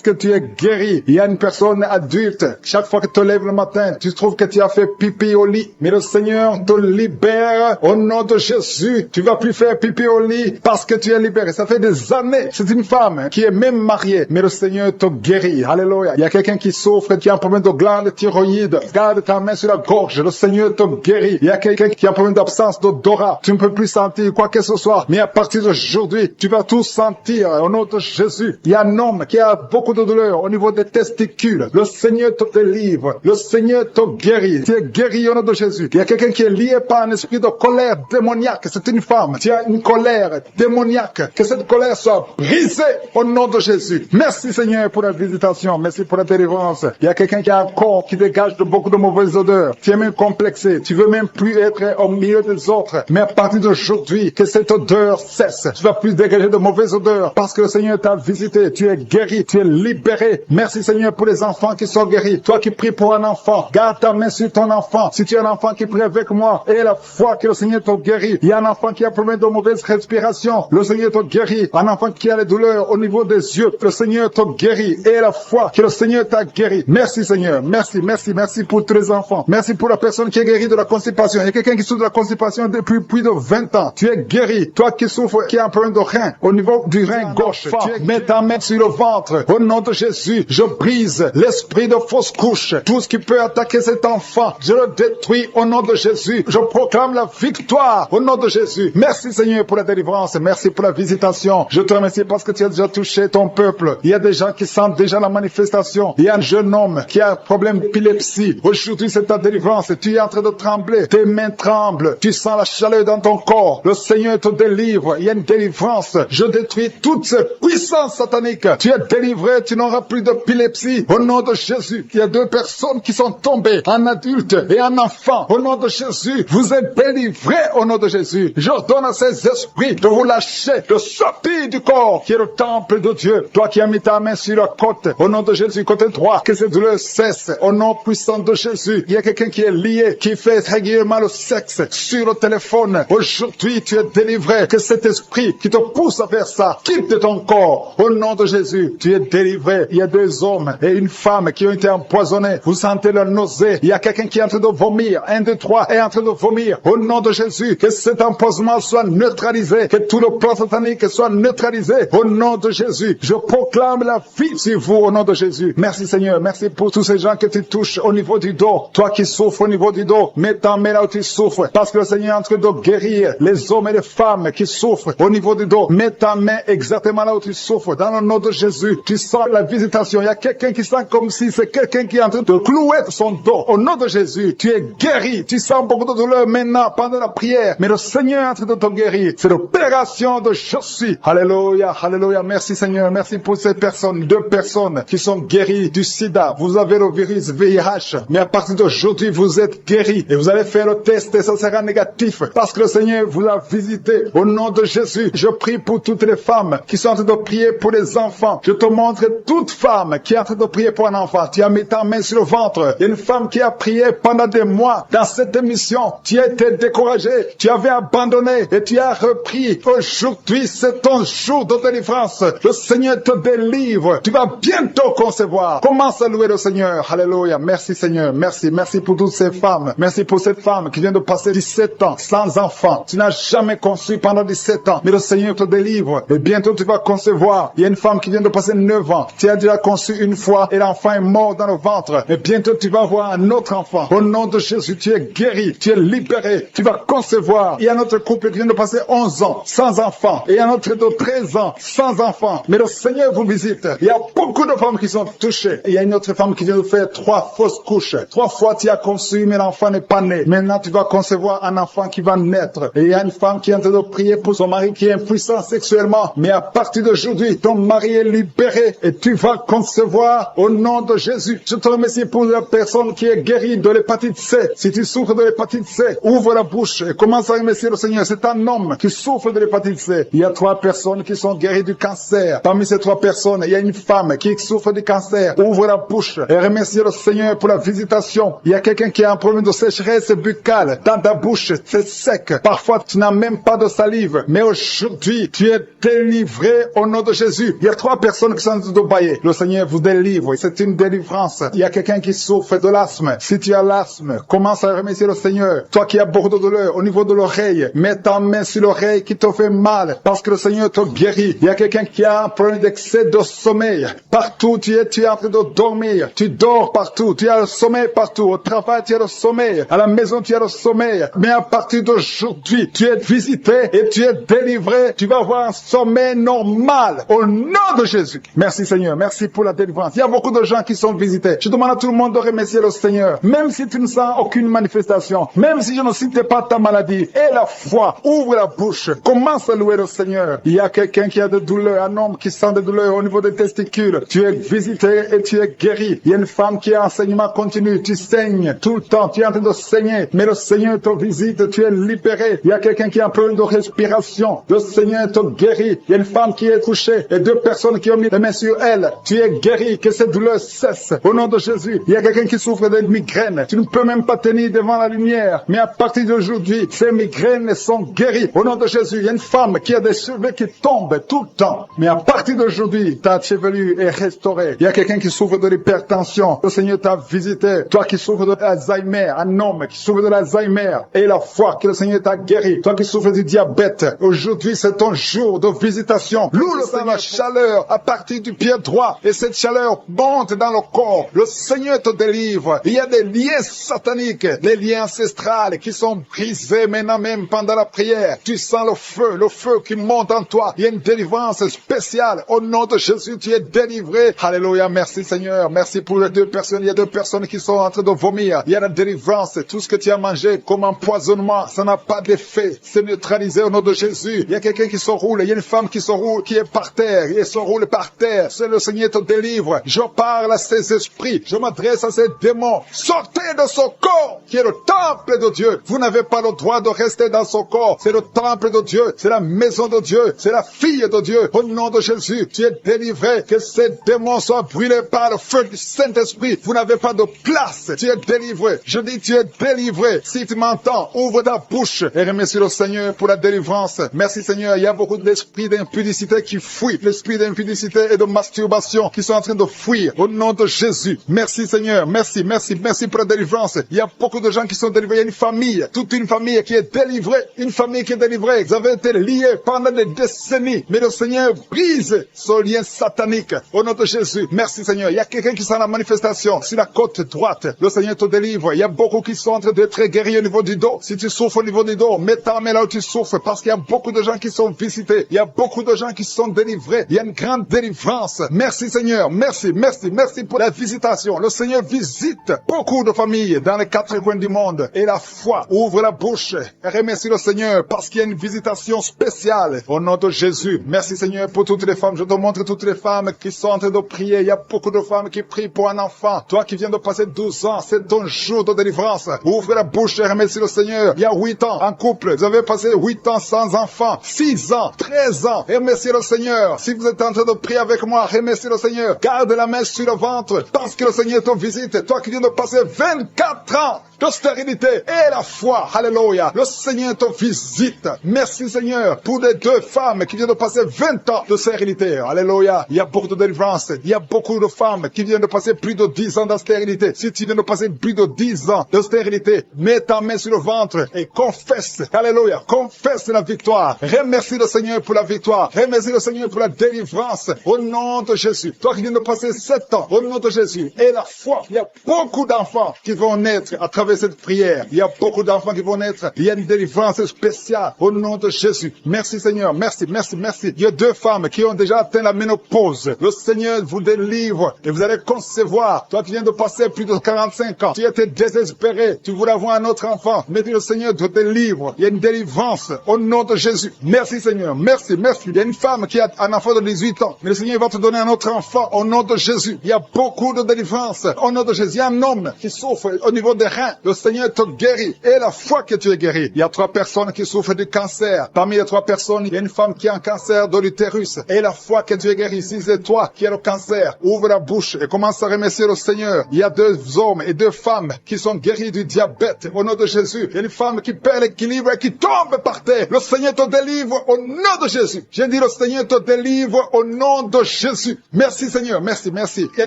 que tu es guéri. Il y a une personne adulte, chaque fois que tu te lèves le matin, tu trouves que tu as fait pipi au lit, mais le Seigneur te libère au nom de Jésus. Tu vas plus faire pipi au lit parce que tu es libéré. Ça fait des années. C'est une femme qui est même mariée, mais le Seigneur te guérit. Alléluia. Il y a quelqu'un qui souffre, qui a un problème de glande thyroïde. Garde ta main sur la gorge. Le Seigneur te guérit. Il y a quelqu'un qui a un problème d'absence d'odorat. Tu ne peux plus sentir quoi que ce soit. Mais à partir d'aujourd'hui, tu vas tout sentir au nom de Jésus. Il y a un homme qui a beaucoup de douleur au niveau des testicules. Le Seigneur te délivre. Le Seigneur te guérit. Tu es guéri au nom de Jésus. Il y a quelqu'un qui est lié par un esprit de colère démoniaque. C'est une femme. Tu as une colère démoniaque. Que cette colère soit brisée au nom de Jésus. Merci Seigneur pour la visitation. Merci pour la délivrance. Il y a quelqu'un qui a un corps qui dégage de beaucoup de mauvaises odeurs. Tu es même complexé. Tu veux même plus être au milieu des autres. Mais à partir d'aujourd'hui, que cette odeur cesse. Tu vas plus dégager de mauvaises odeurs parce que le Seigneur t'a visité. Tu es guéri, tu es libéré. Merci Seigneur pour les enfants qui sont guéris. Toi qui pries pour un enfant, garde ta main sur ton enfant. Si tu es un enfant qui prie avec moi, et la foi que le Seigneur t'a guéri. Il y a un enfant qui a problème de mauvaise respiration. Le Seigneur t'a guéri. Un enfant qui a les douleurs au niveau des yeux. Le Seigneur t'a guéri. Et la foi que le Seigneur t'a guéri. Merci Seigneur. Merci, merci, merci pour tous les enfants. Merci pour la personne qui est guérie de la constipation. Il y a quelqu'un qui souffre de la constipation depuis plus de 20 ans. Tu es guéri. Toi qui souffres, qui a un problème de rein, au niveau du rein gauche, mets ta main sur le ventre. Au nom de Jésus, je brise l'esprit de fausse couche. Tout ce qui peut attaquer cet enfant, je le détruis au nom de Jésus. Je proclame la victoire au nom de Jésus. Merci Seigneur pour la délivrance. Merci pour la visitation. Je te remercie parce que tu as déjà touché ton peuple. Il y a des gens qui sentent déjà la manifestation. Il y a un jeune homme qui a un problème d'épilepsie. Aujourd'hui, c'est ta délivrance. Tu es en train de trembler. Tes mains tremblent. Tu sens la chaleur feu dans ton corps. Le Seigneur te délivre. Il y a une délivrance. Je détruis toutes ces puissances sataniques. Tu es délivré, tu n'auras plus d'épilepsie. Au nom de Jésus, il y a 2 personnes qui sont tombées, un adulte et un enfant. Au nom de Jésus, vous êtes délivrés au nom de Jésus. J'ordonne à ces esprits de vous lâcher, de sortir du corps qui est le temple de Dieu. Toi qui as mis ta main sur la côte, au nom de Jésus, côté droit, que cette douleur cesse. Au nom puissant de Jésus, il y a quelqu'un qui est lié, qui fait régulièrement le sexe sur le téléphone. Aujourd'hui, tu es délivré. Que cet esprit qui te pousse à faire ça quitte de ton corps. Au nom de Jésus, tu es délivré. Il y a 2 hommes et une femme qui ont été empoisonnés. Vous sentez la nausée. Il y a quelqu'un qui est en train de vomir. 1, 2, 3 est en train de vomir. Au nom de Jésus, que cet empoisonnement soit neutralisé. Que tout le plan satanique soit neutralisé. Au nom de Jésus, je proclame la vie sur vous au nom de Jésus. Merci Seigneur. Merci pour tous ces gens que tu touches au niveau du dos. Toi qui souffres au niveau du dos, mets ta main là où tu souffres. Parce que le Seigneur est en train de guérir les hommes et les femmes qui souffrent au niveau du dos. Mets ta main exactement là où tu souffres. Dans le nom de Jésus, tu sens la visitation. Il y a quelqu'un qui sent comme si c'est quelqu'un qui est en train de clouer son dos. Au nom de Jésus, tu es guéri. Tu sens beaucoup de douleur maintenant pendant la prière. Mais le Seigneur est en train de te guérir. C'est l'opération de Jésus. Alléluia, alléluia. Merci Seigneur. Merci pour ces personnes, 2 personnes qui sont guéries du sida. Vous avez le virus VIH. Mais à partir d'aujourd'hui, vous êtes guéris. Et vous allez faire le test et ça sera négatif. Parce que le Seigneur vous a visité. Au nom de Jésus, je prie pour toutes les femmes qui sont en train de prier pour les enfants. Je te montre toute femme qui est en train de prier pour un enfant. Tu as mis ta main sur le ventre. Il y a une femme qui a prié pendant des mois dans cette émission. Tu as été découragé. Tu avais abandonné et tu as repris. Aujourd'hui, c'est ton jour de délivrance. Le Seigneur te délivre. Tu vas bientôt concevoir. Commence à louer le Seigneur. Alléluia. Merci Seigneur. Merci. Merci pour toutes ces femmes. Merci pour cette femme qui vient de passer 17 ans sans enfant. Tu n'as jamais conçu pendant 17 ans. Mais le Seigneur te délivre. Et bientôt tu vas concevoir. Il y a une femme qui vient de passer 9 ans. Tu as déjà conçu une fois et l'enfant est mort dans le ventre. Et bientôt tu vas avoir un autre enfant. Au nom de Jésus, tu es guéri. Tu es libéré. Tu vas concevoir. Il y a un autre couple qui vient de passer 11 ans sans enfant. Et un autre de 13 ans sans enfant. Mais le Seigneur vous visite. Il y a beaucoup de femmes qui sont touchées. Et il y a une autre femme qui vient de faire 3 fausses couches. 3 fois tu as conçu, mais l'enfant n'est pas né. Maintenant tu vas concevoir un enfant qui va naître. Et il y a une femme qui est en train de prier pour son mari qui est impuissant sexuellement. Mais à partir d'aujourd'hui, ton mari est libéré et tu vas concevoir au nom de Jésus. Je te remercie pour la personne qui est guérie de l'hépatite C. Si tu souffres de l'hépatite C, ouvre la bouche et commence à remercier le Seigneur. C'est un homme qui souffre de l'hépatite C. Il y a 3 personnes qui sont guéries du cancer. Parmi ces 3 personnes, il y a une femme qui souffre du cancer. Ouvre la bouche et remercie le Seigneur pour la visitation. Il y a quelqu'un qui a un problème de sécheresse buccale. Dans ta bouche, c'est sec. Parfois, tu n'as même pas de salive. Mais aujourd'hui, tu es délivré au nom de Jésus. Il y a 3 personnes qui sont en train de bailler. Le Seigneur vous délivre. C'est une délivrance. Il y a quelqu'un qui souffre de l'asthme. Si tu as l'asthme, commence à remercier le Seigneur. Toi qui as beaucoup de douleur au niveau de l'oreille, mets ta main sur l'oreille qui te fait mal parce que le Seigneur te guérit. Il y a quelqu'un qui a un problème d'excès de sommeil. Partout tu es en train de dormir. Tu dors partout. Tu as le sommeil partout. Au travail, tu as le sommeil. À la maison, tu as le sommeil. Mais à partir d'aujourd'hui, tu es visité et tu es délivré. Tu vas avoir un sommeil normal au nom de Jésus. Merci Seigneur. Merci pour la délivrance. Il y a beaucoup de gens qui sont visités. Je demande à tout le monde de remercier le Seigneur. Même si tu ne sens aucune manifestation, même si je ne cite pas ta maladie, et la foi, ouvre la bouche. Commence à louer le Seigneur. Il y a quelqu'un qui a des douleurs, un homme qui sent des douleurs au niveau des testicules. Tu es visité et tu es guéri. Il y a une femme qui a enseignement continu. Tu saignes tout le temps. Tu es en train de saigner. Mais le Seigneur te visite. Tu es libéré. Il y a quelqu'un qui a un problème de respiration. Le Seigneur te guérit. Il y a une femme qui est couchée et 2 personnes qui ont mis les mains sur elle. Tu es guéri. Que cette douleur cesse. Au nom de Jésus. Il y a quelqu'un qui souffre de migraines. Tu ne peux même pas tenir devant la lumière. Mais à partir d'aujourd'hui, ces migraines sont guéries. Au nom de Jésus. Il y a une femme qui a des cheveux qui tombent tout le temps. Mais à partir d'aujourd'hui, ta chevelure est restaurée. Il y a quelqu'un qui souffre de l'hypertension. Le Seigneur t'a visité. Toi qui souffres de l'Alzheimer. Un homme qui souffre de l'Alzheimer. Et la foi que le Seigneur t'a guéri. Toi qui souffres du diabète. Aujourd'hui, c'est ton jour de visitation. Loue le Seigneur. La chaleur à partir du pied droit. Et cette chaleur monte dans le corps. Le Seigneur te délivre. Il y a des liens sataniques. Les liens ancestrales qui sont brisés maintenant même pendant la prière. Tu sens le feu qui monte en toi. Il y a une délivrance spéciale. Au nom de Jésus, tu es délivré. Alléluia. Merci Seigneur. Merci pour les 2 personnes. Il y a 2 personnes qui sont en train de vomir. Il y a la délivrance. Tout ce que tu as mangé comme empoisonnement, ça n'a n'a pas d'effet. C'est neutralisé au nom de Jésus. Il y a quelqu'un qui s'enroule, il y a une femme qui s'enroule, qui est par terre, il s'enroule par terre. C'est le Seigneur te délivre. Je parle à ces esprits, je m'adresse à ces démons. Sortez de son corps, qui est le temple de Dieu. Vous n'avez pas le droit de rester dans son corps. C'est le temple de Dieu, c'est la maison de Dieu, c'est la fille de Dieu. Au nom de Jésus, tu es délivré. Que ces démons soient brûlés par le feu du Saint-Esprit. Vous n'avez pas de place. Tu es délivré. Je dis, tu es délivré. Si tu m'entends, ouvre ta bouche et remercie le Seigneur pour la délivrance. Merci Seigneur. Il y a beaucoup d'esprits d'impudicité qui fuient. L'esprit d'impudicité et de masturbation qui sont en train de fuir. Au nom de Jésus. Merci Seigneur. Merci, merci, merci pour la délivrance. Il y a beaucoup de gens qui sont délivrés. Il y a une famille, toute une famille qui est délivrée. Une famille qui est délivrée. Vous avez été liés pendant des décennies. Mais le Seigneur brise ce lien satanique. Au nom de Jésus. Merci Seigneur. Il y a quelqu'un qui sent la manifestation sur la côte droite. Le Seigneur te délivre. Il y a beaucoup qui sont en train d'être guéris au niveau du dos. Si tu souffres au niveau du dos, mets ta main là où tu souffres parce qu'il y a beaucoup de gens qui sont visités. Il y a beaucoup de gens qui sont délivrés. Il y a une grande délivrance. Merci Seigneur. Merci, merci, merci pour la visitation. Le Seigneur visite beaucoup de familles dans les 4 coins du monde. Et la foi ouvre la bouche et remercie le Seigneur parce qu'il y a une visitation spéciale. Au nom de Jésus. Merci Seigneur pour toutes les femmes. Je te montre toutes les femmes qui sont en train de prier. Il y a beaucoup de femmes qui prient pour un enfant. Toi qui viens de passer 12 ans, c'est ton jour de délivrance. Ouvre la bouche et remercie le Seigneur. Il y a 8 ans en couple. Vous avez passé 8 ans sans enfant. 6 ans, 13 ans. Remerciez le Seigneur. Si vous êtes en train de prier avec moi, remerciez le Seigneur. Garde la main sur le ventre parce que le Seigneur te visite. Toi qui viens de passer 24 ans de stérilité et la foi. Alléluia. Le Seigneur te visite. Merci Seigneur pour les 2 femmes qui viennent de passer 20 ans de stérilité. Alléluia. Il y a beaucoup de délivrance. Il y a beaucoup de femmes qui viennent de passer plus de 10 ans de stérilité. Si tu viens de passer plus de 10 ans de stérilité, mets ta main sur le ventre et confesse. Alléluia. Confesse la victoire. Remercie le Seigneur pour la victoire. Remercie le Seigneur pour la délivrance. Au nom de Jésus. Toi qui viens de passer 7 ans, au nom de Jésus. Et la foi. Il y a beaucoup d'enfants qui vont naître à travers cette prière. Il y a beaucoup d'enfants qui vont naître. Il y a une délivrance spéciale au nom de Jésus. Merci Seigneur. Merci, merci, merci. Il y a 2 femmes qui ont déjà atteint la ménopause. Le Seigneur vous délivre et vous allez concevoir. Toi qui viens de passer plus de 45 ans, tu étais désespéré. Tu voulais avoir un autre enfant. Mais le Seigneur te délivre. Il y a une délivrance au nom de Jésus. Merci Seigneur. Merci, merci. Il y a une femme qui a un enfant de 18 ans. Mais le Seigneur va te donner un autre enfant au nom de Jésus. Il y a beaucoup de délivrance au nom de Jésus. Il y a un homme qui souffre au niveau des reins. Le Seigneur te guérit. Et la foi que tu es guéri. Il y a 3 personnes qui souffrent du cancer. Parmi les 3 personnes, il y a une femme qui a un cancer de l'utérus. Et la foi que tu es guéri. Si c'est toi qui as le cancer, ouvre la bouche et commence à remercier le Seigneur. Il y a 2 hommes et 2 femmes qui sont guéris du diabète au nom de Jésus. Il y a une femme qui perd l'équilibre et qui tombe par terre. Le Seigneur te délivre au nom de Jésus. J'ai dit le Seigneur te délivre au nom de Jésus. Merci Seigneur. Merci, merci. Il y a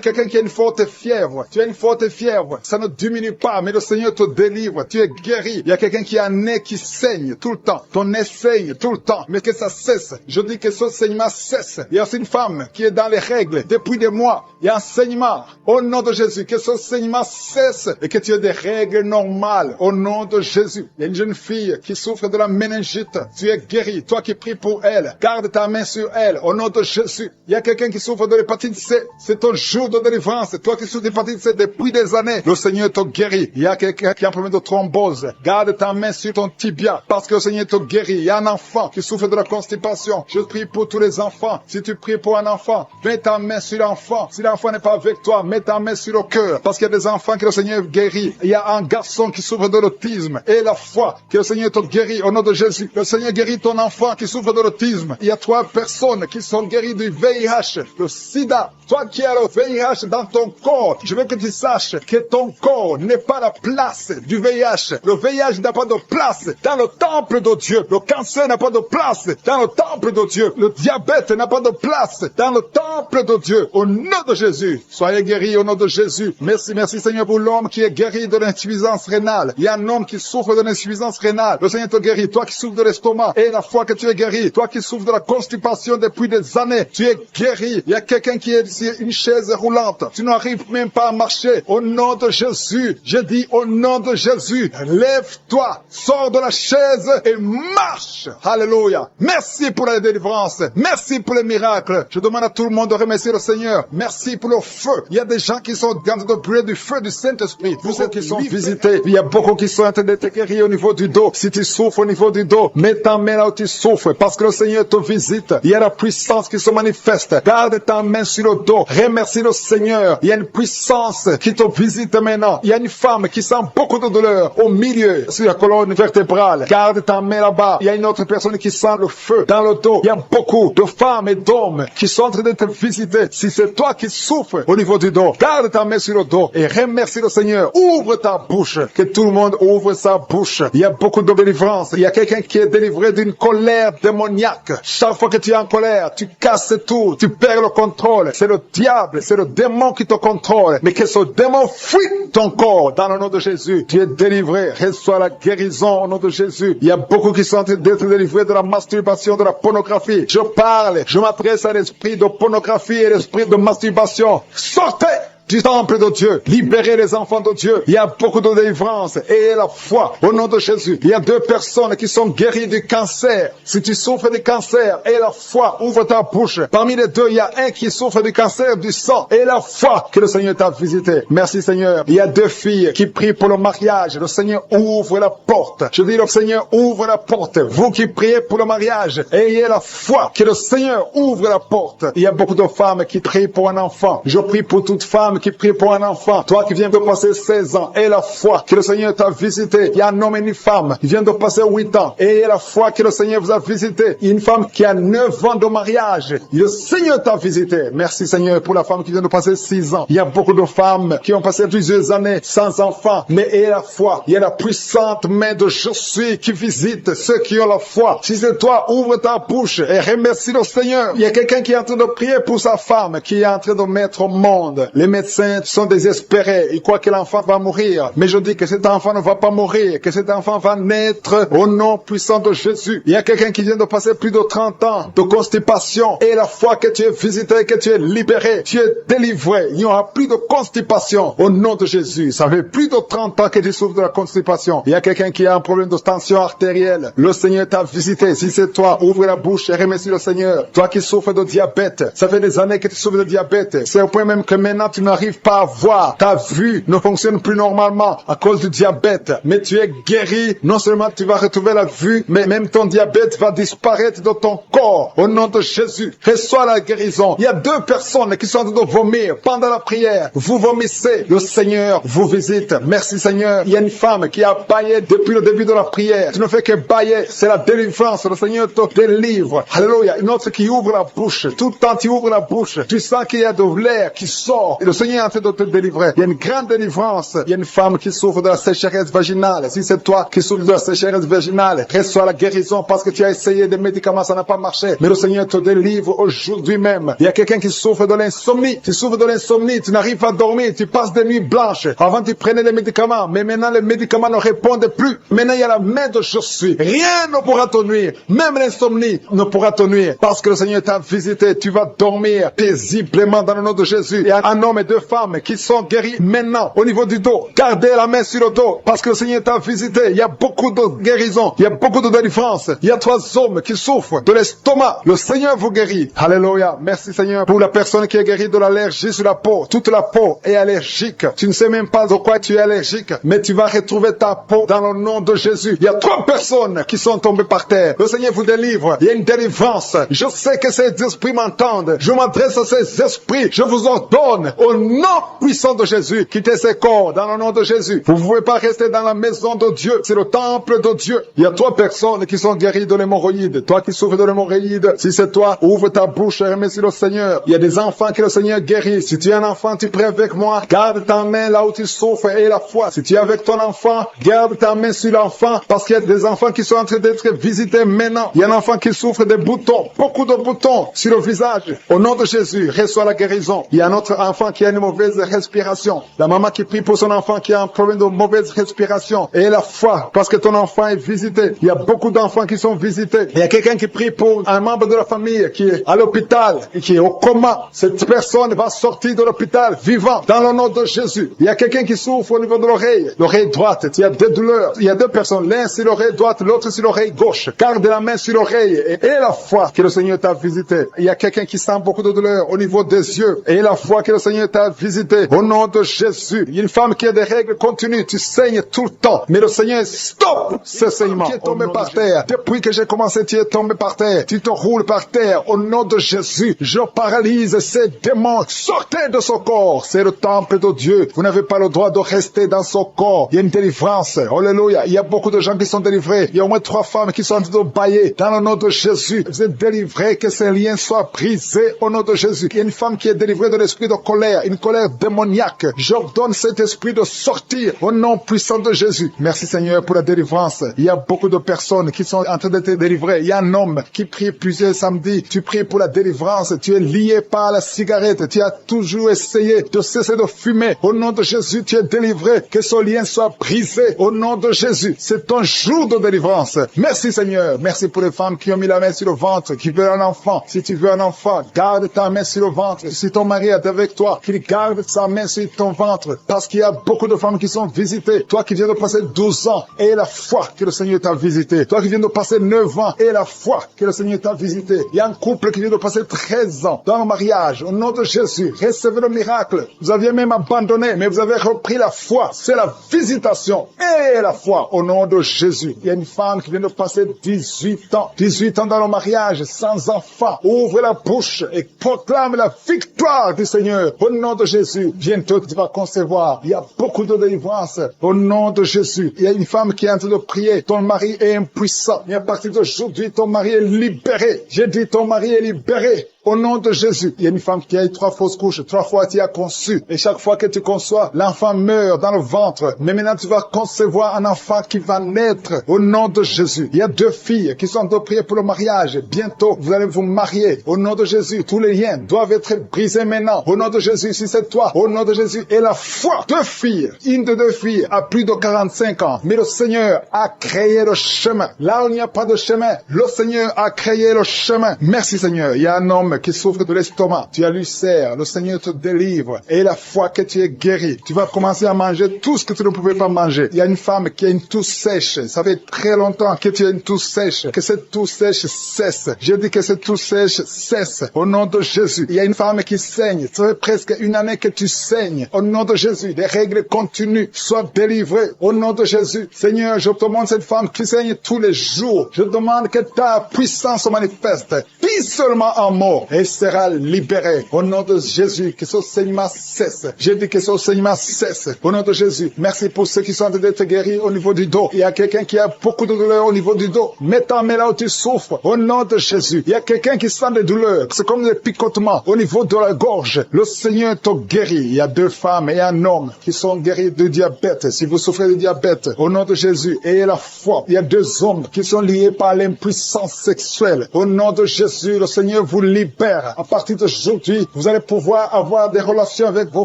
quelqu'un qui a une forte fièvre. Tu as une forte fièvre. Ça ne diminue pas, mais le Seigneur te délivre. Tu es guéri. Il y a quelqu'un qui a un nez qui saigne tout le temps. Ton nez saigne tout le temps. Mais que ça cesse. Je dis que ce saignement cesse. Il y a aussi une femme qui est dans les règles depuis des mois. Il y a un saignement. Au nom de Jésus. Que ce saignement cesse et que tu aies des règles normales. Au nom de Jésus. Il y a une jeune fille qui souffre de la méningite. Tu es guéri. Toi qui pries pour elle. Garde ta main sur elle. Au nom de Jésus. Il y a quelqu'un qui souffre de l'hépatite C. C'est ton jour de délivrance. Toi qui souffres de l'hépatite C depuis des années. Le Seigneur te guérit. Il y a quelqu'un qui a un problème de thrombose. Garde ta main sur ton tibia. Parce que le Seigneur te guérit. Il y a un enfant qui souffre de la constipation. Je prie pour tous les enfants. Si tu pries pour un enfant, mets ta main sur l'enfant. Si l'enfant n'est pas avec toi, mets ta main sur le cœur. Parce qu'il y a des enfants que le Seigneur guérit. Il y a un garçon qui souffre de l'autisme. Et la foi que le Seigneur te guérit au nom de Jésus. Le Seigneur guérit ton enfant qui souffre de l'autisme. Il y a 3 personnes qui sont guéries du VIH, le sida. Toi qui as le VIH dans ton corps, je veux que tu saches que ton corps n'est pas la place du VIH. Le VIH n'a pas de place dans le temple de Dieu. Le cancer n'a pas de place dans le temple de Dieu. Le diabète n'a pas de place dans le temple de Dieu. Au nom de Jésus, soyez guéris au nom de Jésus. Merci, merci Seigneur pour l'homme qui est guéri de l'insuffisance rénale. Il y a un homme qui souffre de l'insuffisance rénale. Le Seigneur te guérit. Toi qui souffres de l'estomac et la foi que tu es guéri. Toi qui souffres de la constipation depuis des années, tu es guéri. Il y a quelqu'un qui est sur une chaise roulante. Tu n'arrives même pas à marcher. Au nom de Jésus, je dis au nom de Jésus, lève-toi, sors de la chaise et marche. Alléluia. Merci pour la délivrance. Merci pour les miracles. Je demande à tout le monde de remercier le Seigneur. Merci pour le feu. Il y a des gens qui sont en train de brûler du feu du Saint-Esprit. Vous êtes qui sont visités. Il y a beaucoup qui sont en train d'être guéris au niveau niveau du dos. Si tu souffres au niveau du dos, mets ta main là où tu souffres parce que le Seigneur te visite. Il y a la puissance qui se manifeste. Garde ta main sur le dos. Remercie le Seigneur. Il y a une puissance qui te visite maintenant. Il y a une femme qui sent beaucoup de douleur au milieu, sur la colonne vertébrale. Garde ta main là-bas. Il y a une autre personne qui sent le feu dans le dos. Il y a beaucoup de femmes et d'hommes qui sont en train de te visiter. Si c'est toi qui souffres au niveau du dos, garde ta main sur le dos et remercie le Seigneur. Ouvre ta bouche. Que tout le monde ouvre sa bouche. Il y a beaucoup de délivrance. Il y a quelqu'un qui est délivré d'une colère démoniaque. Chaque fois que tu es en colère, tu casses tout. Tu perds le contrôle. C'est le diable, c'est le démon qui te contrôle. Mais que ce démon fuit ton corps dans le nom de Jésus. Tu es délivré. Reçois la guérison au nom de Jésus. Il y a beaucoup qui sont en train d'être délivrés de la masturbation, de la pornographie. Je parle, je m'adresse à l'esprit de pornographie et l'esprit de masturbation. Sortez du temple de Dieu, libérez les enfants de Dieu. Il y a beaucoup de délivrance et la foi au nom de Jésus. Il y a 2 personnes qui sont guéries du cancer. Si tu souffres du cancer et la foi, ouvre ta bouche. Parmi les 2, il y a un qui souffre du cancer du sang et la foi que le Seigneur t'a visité. Merci Seigneur. Il y a 2 filles qui prient pour le mariage. Le Seigneur ouvre la porte. Je dis le Seigneur ouvre la porte. Vous qui priez pour le mariage, ayez la foi que le Seigneur ouvre la porte. Il y a beaucoup de femmes qui prient pour un enfant. Je prie pour toute femme qui prie pour un enfant. Toi qui viens de passer 16 ans, et la foi que le Seigneur t'a visité. Il y a un homme et une femme qui viennent de passer 8 ans. Et la foi que le Seigneur vous a visité. Il y a une femme qui a 9 ans de mariage. Le Seigneur t'a visité. Merci Seigneur pour la femme qui vient de passer 6 ans. Il y a beaucoup de femmes qui ont passé plusieurs années sans enfant. Mais et la foi. Il y a la puissante main de je suis qui visite ceux qui ont la foi. Si c'est toi, ouvre ta bouche et remercie le Seigneur. Il y a quelqu'un qui est en train de prier pour sa femme, qui est en train de mettre au monde. Les médecins sont désespérés. Ils croient que l'enfant va mourir. Mais je dis que cet enfant ne va pas mourir, que cet enfant va naître au nom puissant de Jésus. Il y a quelqu'un qui vient de passer plus de 30 ans de constipation. Et la fois que tu es visité, que tu es libéré, tu es délivré. Il n'y aura plus de constipation au nom de Jésus. Ça fait plus de 30 ans que tu souffres de la constipation. Il y a quelqu'un qui a un problème de tension artérielle. Le Seigneur t'a visité. Si c'est toi, ouvre la bouche et remercie le Seigneur. Toi qui souffres de diabète, ça fait des années que tu souffres de diabète. C'est au point même que maintenant tu n'arrives pas à voir. Ta vue ne fonctionne plus normalement à cause du diabète. Mais tu es guéri. Non seulement tu vas retrouver la vue, mais même ton diabète va disparaître de ton corps. Au nom de Jésus, reçois la guérison. Il y a 2 personnes qui sont en train de vomir pendant la prière. Vous vomissez. Le Seigneur vous visite. Merci Seigneur. Il y a une femme qui a baillé depuis le début de la prière. Tu ne fais que bailler. C'est la délivrance. Le Seigneur te délivre. Alléluia. Une autre qui ouvre la bouche. Tout le temps tu ouvres la bouche. Tu sens qu'il y a de l'air qui sort. Et le Seigneur est en train de te délivrer. Il y a une grande délivrance. Il y a une femme qui souffre de la sécheresse vaginale. Si c'est toi qui souffres de la sécheresse vaginale, reçois la guérison parce que tu as essayé des médicaments, ça n'a pas marché. Mais le Seigneur te délivre aujourd'hui même. Il y a quelqu'un qui souffre de l'insomnie. Tu souffres de l'insomnie, tu n'arrives pas à dormir, tu passes des nuits blanches. Avant tu prenais les médicaments, mais maintenant les médicaments ne répondent plus. Maintenant il y a la main de je suis. Rien ne pourra te nuire. Même l'insomnie ne pourra te nuire. Parce que le Seigneur t'a visité, tu vas dormir paisiblement dans le nom de Jésus. Il y a un homme et 2 femmes qui sont guéris maintenant au niveau du dos. Gardez la main sur le dos parce que le Seigneur t'a visité. Il y a beaucoup de guérison, il y a beaucoup de délivrance. Il y a 3 hommes qui souffrent de l'estomac. Le Seigneur vous guérit. Alléluia. Merci Seigneur pour la personne qui est guérie de l'allergie sur la peau. Toute la peau est allergique. Tu ne sais même pas de quoi tu es allergique, mais tu vas retrouver ta peau dans le nom de Jésus. Il y a 3 personnes qui sont tombées par terre. Le Seigneur vous délivre. Il y a une délivrance. Je sais que ces esprits m'entendent. Je m'adresse à ces esprits. Je vous ordonne au nom puissant de Jésus, quittez ces corps dans le nom de Jésus. Vous ne pouvez pas rester dans la maison de Dieu. C'est le temple de Dieu. Il y a 3 personnes qui sont guéries de l'hémorroïde. Toi qui souffres de l'hémorroïde, si c'est toi, ouvre ta bouche et remercie le Seigneur. Il y a des enfants que le Seigneur guérit. Si tu es un enfant, tu pries avec moi. Garde ta main là où tu souffres et la foi. Si tu es avec ton enfant, garde ta main sur l'enfant parce qu'il y a des enfants qui sont en train d'être visités maintenant. Il y a un enfant qui souffre des boutons, beaucoup de boutons sur le visage. Au nom de Jésus, reçois la guérison. Il y a un autre enfant qui a une mauvaise respiration. La maman qui prie pour son enfant qui a un problème de mauvaise respiration. Et la foi, parce que ton enfant est visité. Il y a beaucoup d'enfants qui sont visités. Il y a quelqu'un qui prie pour un membre de la famille qui est à l'hôpital et qui est au coma. Cette personne va sortir de l'hôpital vivant dans le nom de Jésus. Il y a quelqu'un qui souffre au niveau de l'oreille droite. Il y a des douleurs. Il y a 2 personnes. L'un sur l'oreille droite, l'autre sur l'oreille gauche. Garde la main sur l'oreille et la foi que le Seigneur t'a visité. Il y a quelqu'un qui sent beaucoup de douleur au niveau des yeux. Et la foi que le Seigneur t'a t'a visité. Au nom de Jésus. Il y a une femme qui a des règles continues. Tu saignes tout le temps. Mais le Seigneur, stop ce saignement. Tu es tombé par terre. Depuis que j'ai commencé, tu es tombé par terre. Tu te roules par terre. Au nom de Jésus, je paralyse ces démons. Sortez de son corps. C'est le temple de Dieu. Vous n'avez pas le droit de rester dans son corps. Il y a une délivrance. Alléluia. Il y a beaucoup de gens qui sont délivrés. Il y a au moins 3 femmes qui sont en train de bailler. Dans le nom de Jésus, vous êtes délivrés. Que ces liens soient brisés au nom de Jésus. Il y a une femme qui est délivrée de l'esprit de colère. Une colère démoniaque. J'ordonne cet esprit de sortir au nom puissant de Jésus. Merci Seigneur pour la délivrance. Il y a beaucoup de personnes qui sont en train d'être délivrées. Il y a un homme qui prie plusieurs samedis. Tu pries pour la délivrance. Tu es lié par la cigarette. Tu as toujours essayé de cesser de fumer. Au nom de Jésus, tu es délivré. Que ce lien soit brisé. Au nom de Jésus. C'est ton jour de délivrance. Merci Seigneur. Merci pour les femmes qui ont mis la main sur le ventre, qui veulent un enfant. Si tu veux un enfant, garde ta main sur le ventre. Si ton mari est avec toi, qu'il garde sa main sur ton ventre. Parce qu'il y a beaucoup de femmes qui sont visitées. Toi qui viens de passer 12 ans, et la foi que le Seigneur t'a visité. Toi qui viens de passer 9 ans, et la foi que le Seigneur t'a visité. Il y a un couple qui vient de passer 13 ans dans le mariage. Au nom de Jésus, recevez le miracle. Vous aviez même abandonné, mais vous avez repris la foi. C'est la visitation et la foi au nom de Jésus. Il y a une femme qui vient de passer 18 ans. 18 ans dans le mariage, sans enfant. Ouvre la bouche et proclame la victoire du Seigneur. Au nom de Jésus, bientôt tu vas concevoir. Il y a beaucoup de délivrance. Au nom de Jésus, il y a une femme qui est en train de prier. Ton mari est impuissant. Et à partir d'aujourd'hui, ton mari est libéré. J'ai dit ton mari est libéré. Au nom de Jésus, il y a une femme qui a eu 3 fausses couches, 3 fois tu as conçu. Et chaque fois que tu conçois, l'enfant meurt dans le ventre. Mais maintenant tu vas concevoir un enfant qui va naître. Au nom de Jésus. Il y a 2 filles qui sont en train de prier pour le mariage. Bientôt, vous allez vous marier. Au nom de Jésus, tous les liens doivent être brisés maintenant. Au nom de Jésus, si c'est toi, au nom de Jésus. Et la foi, 2 filles, une de 2 filles a plus de 45 ans. Mais le Seigneur a créé le chemin. Là où il n'y a pas de chemin, le Seigneur a créé le chemin. Merci Seigneur. Il y a un homme qui souffre de l'estomac, tu as l'ulcère, le Seigneur te délivre, et la foi que tu es guéri, tu vas commencer à manger tout ce que tu ne pouvais pas manger. Il y a une femme qui a une toux sèche, ça fait très longtemps que tu as une toux sèche, que cette toux sèche cesse. Je dis que cette toux sèche cesse, au nom de Jésus. Il y a une femme qui saigne, ça fait presque 1 année que tu saignes, au nom de Jésus. Les règles continuent, sois délivré, au nom de Jésus. Seigneur, je te demande cette femme qui saigne tous les jours, je demande que ta puissance se manifeste, dis seulement un mot, et sera libéré. Au nom de Jésus, que ce saignement cesse. J'ai dit que ce saignement cesse. Au nom de Jésus, merci pour ceux qui sont en train d'être guéris au niveau du dos. Il y a quelqu'un qui a beaucoup de douleurs au niveau du dos. Mets ta main là où tu souffres. Au nom de Jésus. Il y a quelqu'un qui sent des douleurs. C'est comme des picotements au niveau de la gorge. Le Seigneur te guérit. Il y a 2 femmes et un homme qui sont guéris du diabète. Si vous souffrez de diabète, au nom de Jésus, ayez la foi. Il y a 2 hommes qui sont liés par l'impuissance sexuelle. Au nom de Jésus, le Seigneur vous libère. À partir d'aujourd'hui, vous allez pouvoir avoir des relations avec vos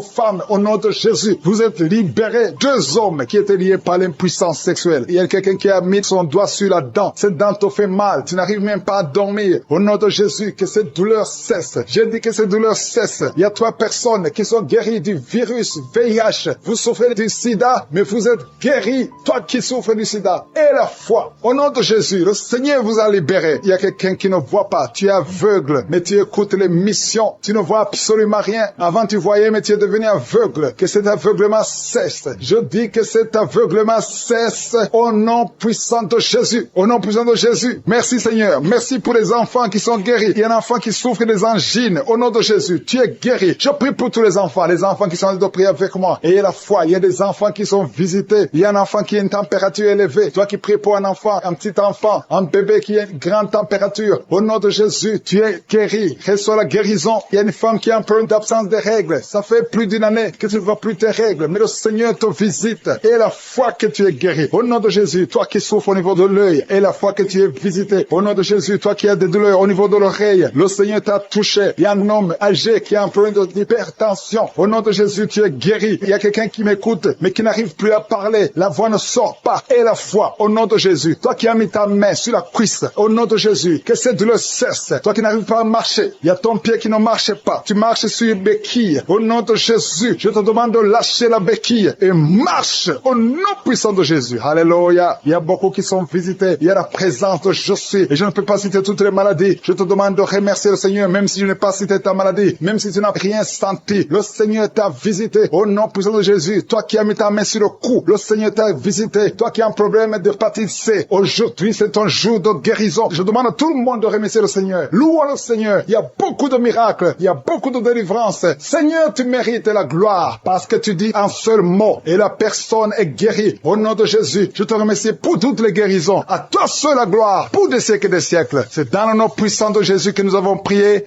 femmes au nom de Jésus. Vous êtes libérés. 2 hommes qui étaient liés par l'impuissance sexuelle. Il y a quelqu'un qui a mis son doigt sur la dent. Cette dent te fait mal. Tu n'arrives même pas à dormir. Au nom de Jésus, que cette douleur cesse. J'ai dit que cette douleur cesse. Il y a 3 personnes qui sont guéries du virus VIH. Vous souffrez du sida, mais vous êtes guéris. Toi qui souffres du sida. Et la foi. Au nom de Jésus, le Seigneur vous a libéré. Il y a quelqu'un qui ne voit pas. Tu es aveugle, mais tu écoutes les missions. Tu ne vois absolument rien. Avant tu voyais, mais tu es devenu aveugle. Que cet aveuglement cesse. Je dis que cet aveuglement cesse au nom puissant de Jésus. Au nom puissant de Jésus. Merci Seigneur. Merci pour les enfants qui sont guéris. Il y a un enfant qui souffre des angines. Au nom de Jésus, tu es guéri. Je prie pour tous les enfants qui sont en train de prier avec moi. Ayez la foi. Il y a des enfants qui sont visités. Il y a un enfant qui a une température élevée. Toi qui pries pour un enfant, un petit enfant, un bébé qui a une grande température. Au nom de Jésus, tu es guéri. Reçois la guérison. Il y a une femme qui a un problème d'absence de règles. Ça fait plus d'1 année que tu ne vois plus tes règles. Mais le Seigneur te visite. Et la foi que tu es guéri. Au nom de Jésus, toi qui souffres au niveau de l'œil. Et la foi que tu es visité. Au nom de Jésus, toi qui as des douleurs au niveau de l'oreille. Le Seigneur t'a touché. Il y a un homme âgé qui a un problème d'hypertension. Au nom de Jésus, tu es guéri. Il y a quelqu'un qui m'écoute, mais qui n'arrive plus à parler. La voix ne sort pas. Et la foi, au nom de Jésus. Toi qui as mis ta main sur la cuisse. Au nom de Jésus, que cette douleur cesse. Toi qui n'arrives pas à marcher marcher. Il y a ton pied qui ne marche pas. Tu marches sur une béquille. Au nom de Jésus, je te demande de lâcher la béquille et marche au nom puissant de Jésus. Alléluia. Il y a beaucoup qui sont visités. Il y a la présence de je suis. Et je ne peux pas citer toutes les maladies. Je te demande de remercier le Seigneur, même si je n'ai pas cité ta maladie, même si tu n'as rien senti. Le Seigneur t'a visité au nom puissant de Jésus. Toi qui as mis ta main sur le cou, le Seigneur t'a visité. Toi qui as un problème d'hépatite C, aujourd'hui c'est ton jour de guérison. Je demande à tout le monde de remercier le Seigneur. Louons le Seigneur. Il y a beaucoup de miracles. Il y a beaucoup de délivrances. Seigneur, tu mérites la gloire parce que tu dis un seul mot et la personne est guérie. Au nom de Jésus, je te remercie pour toutes les guérisons. À toi seul la gloire pour des siècles et des siècles. C'est dans le nom puissant de Jésus que nous avons prié.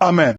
Amen.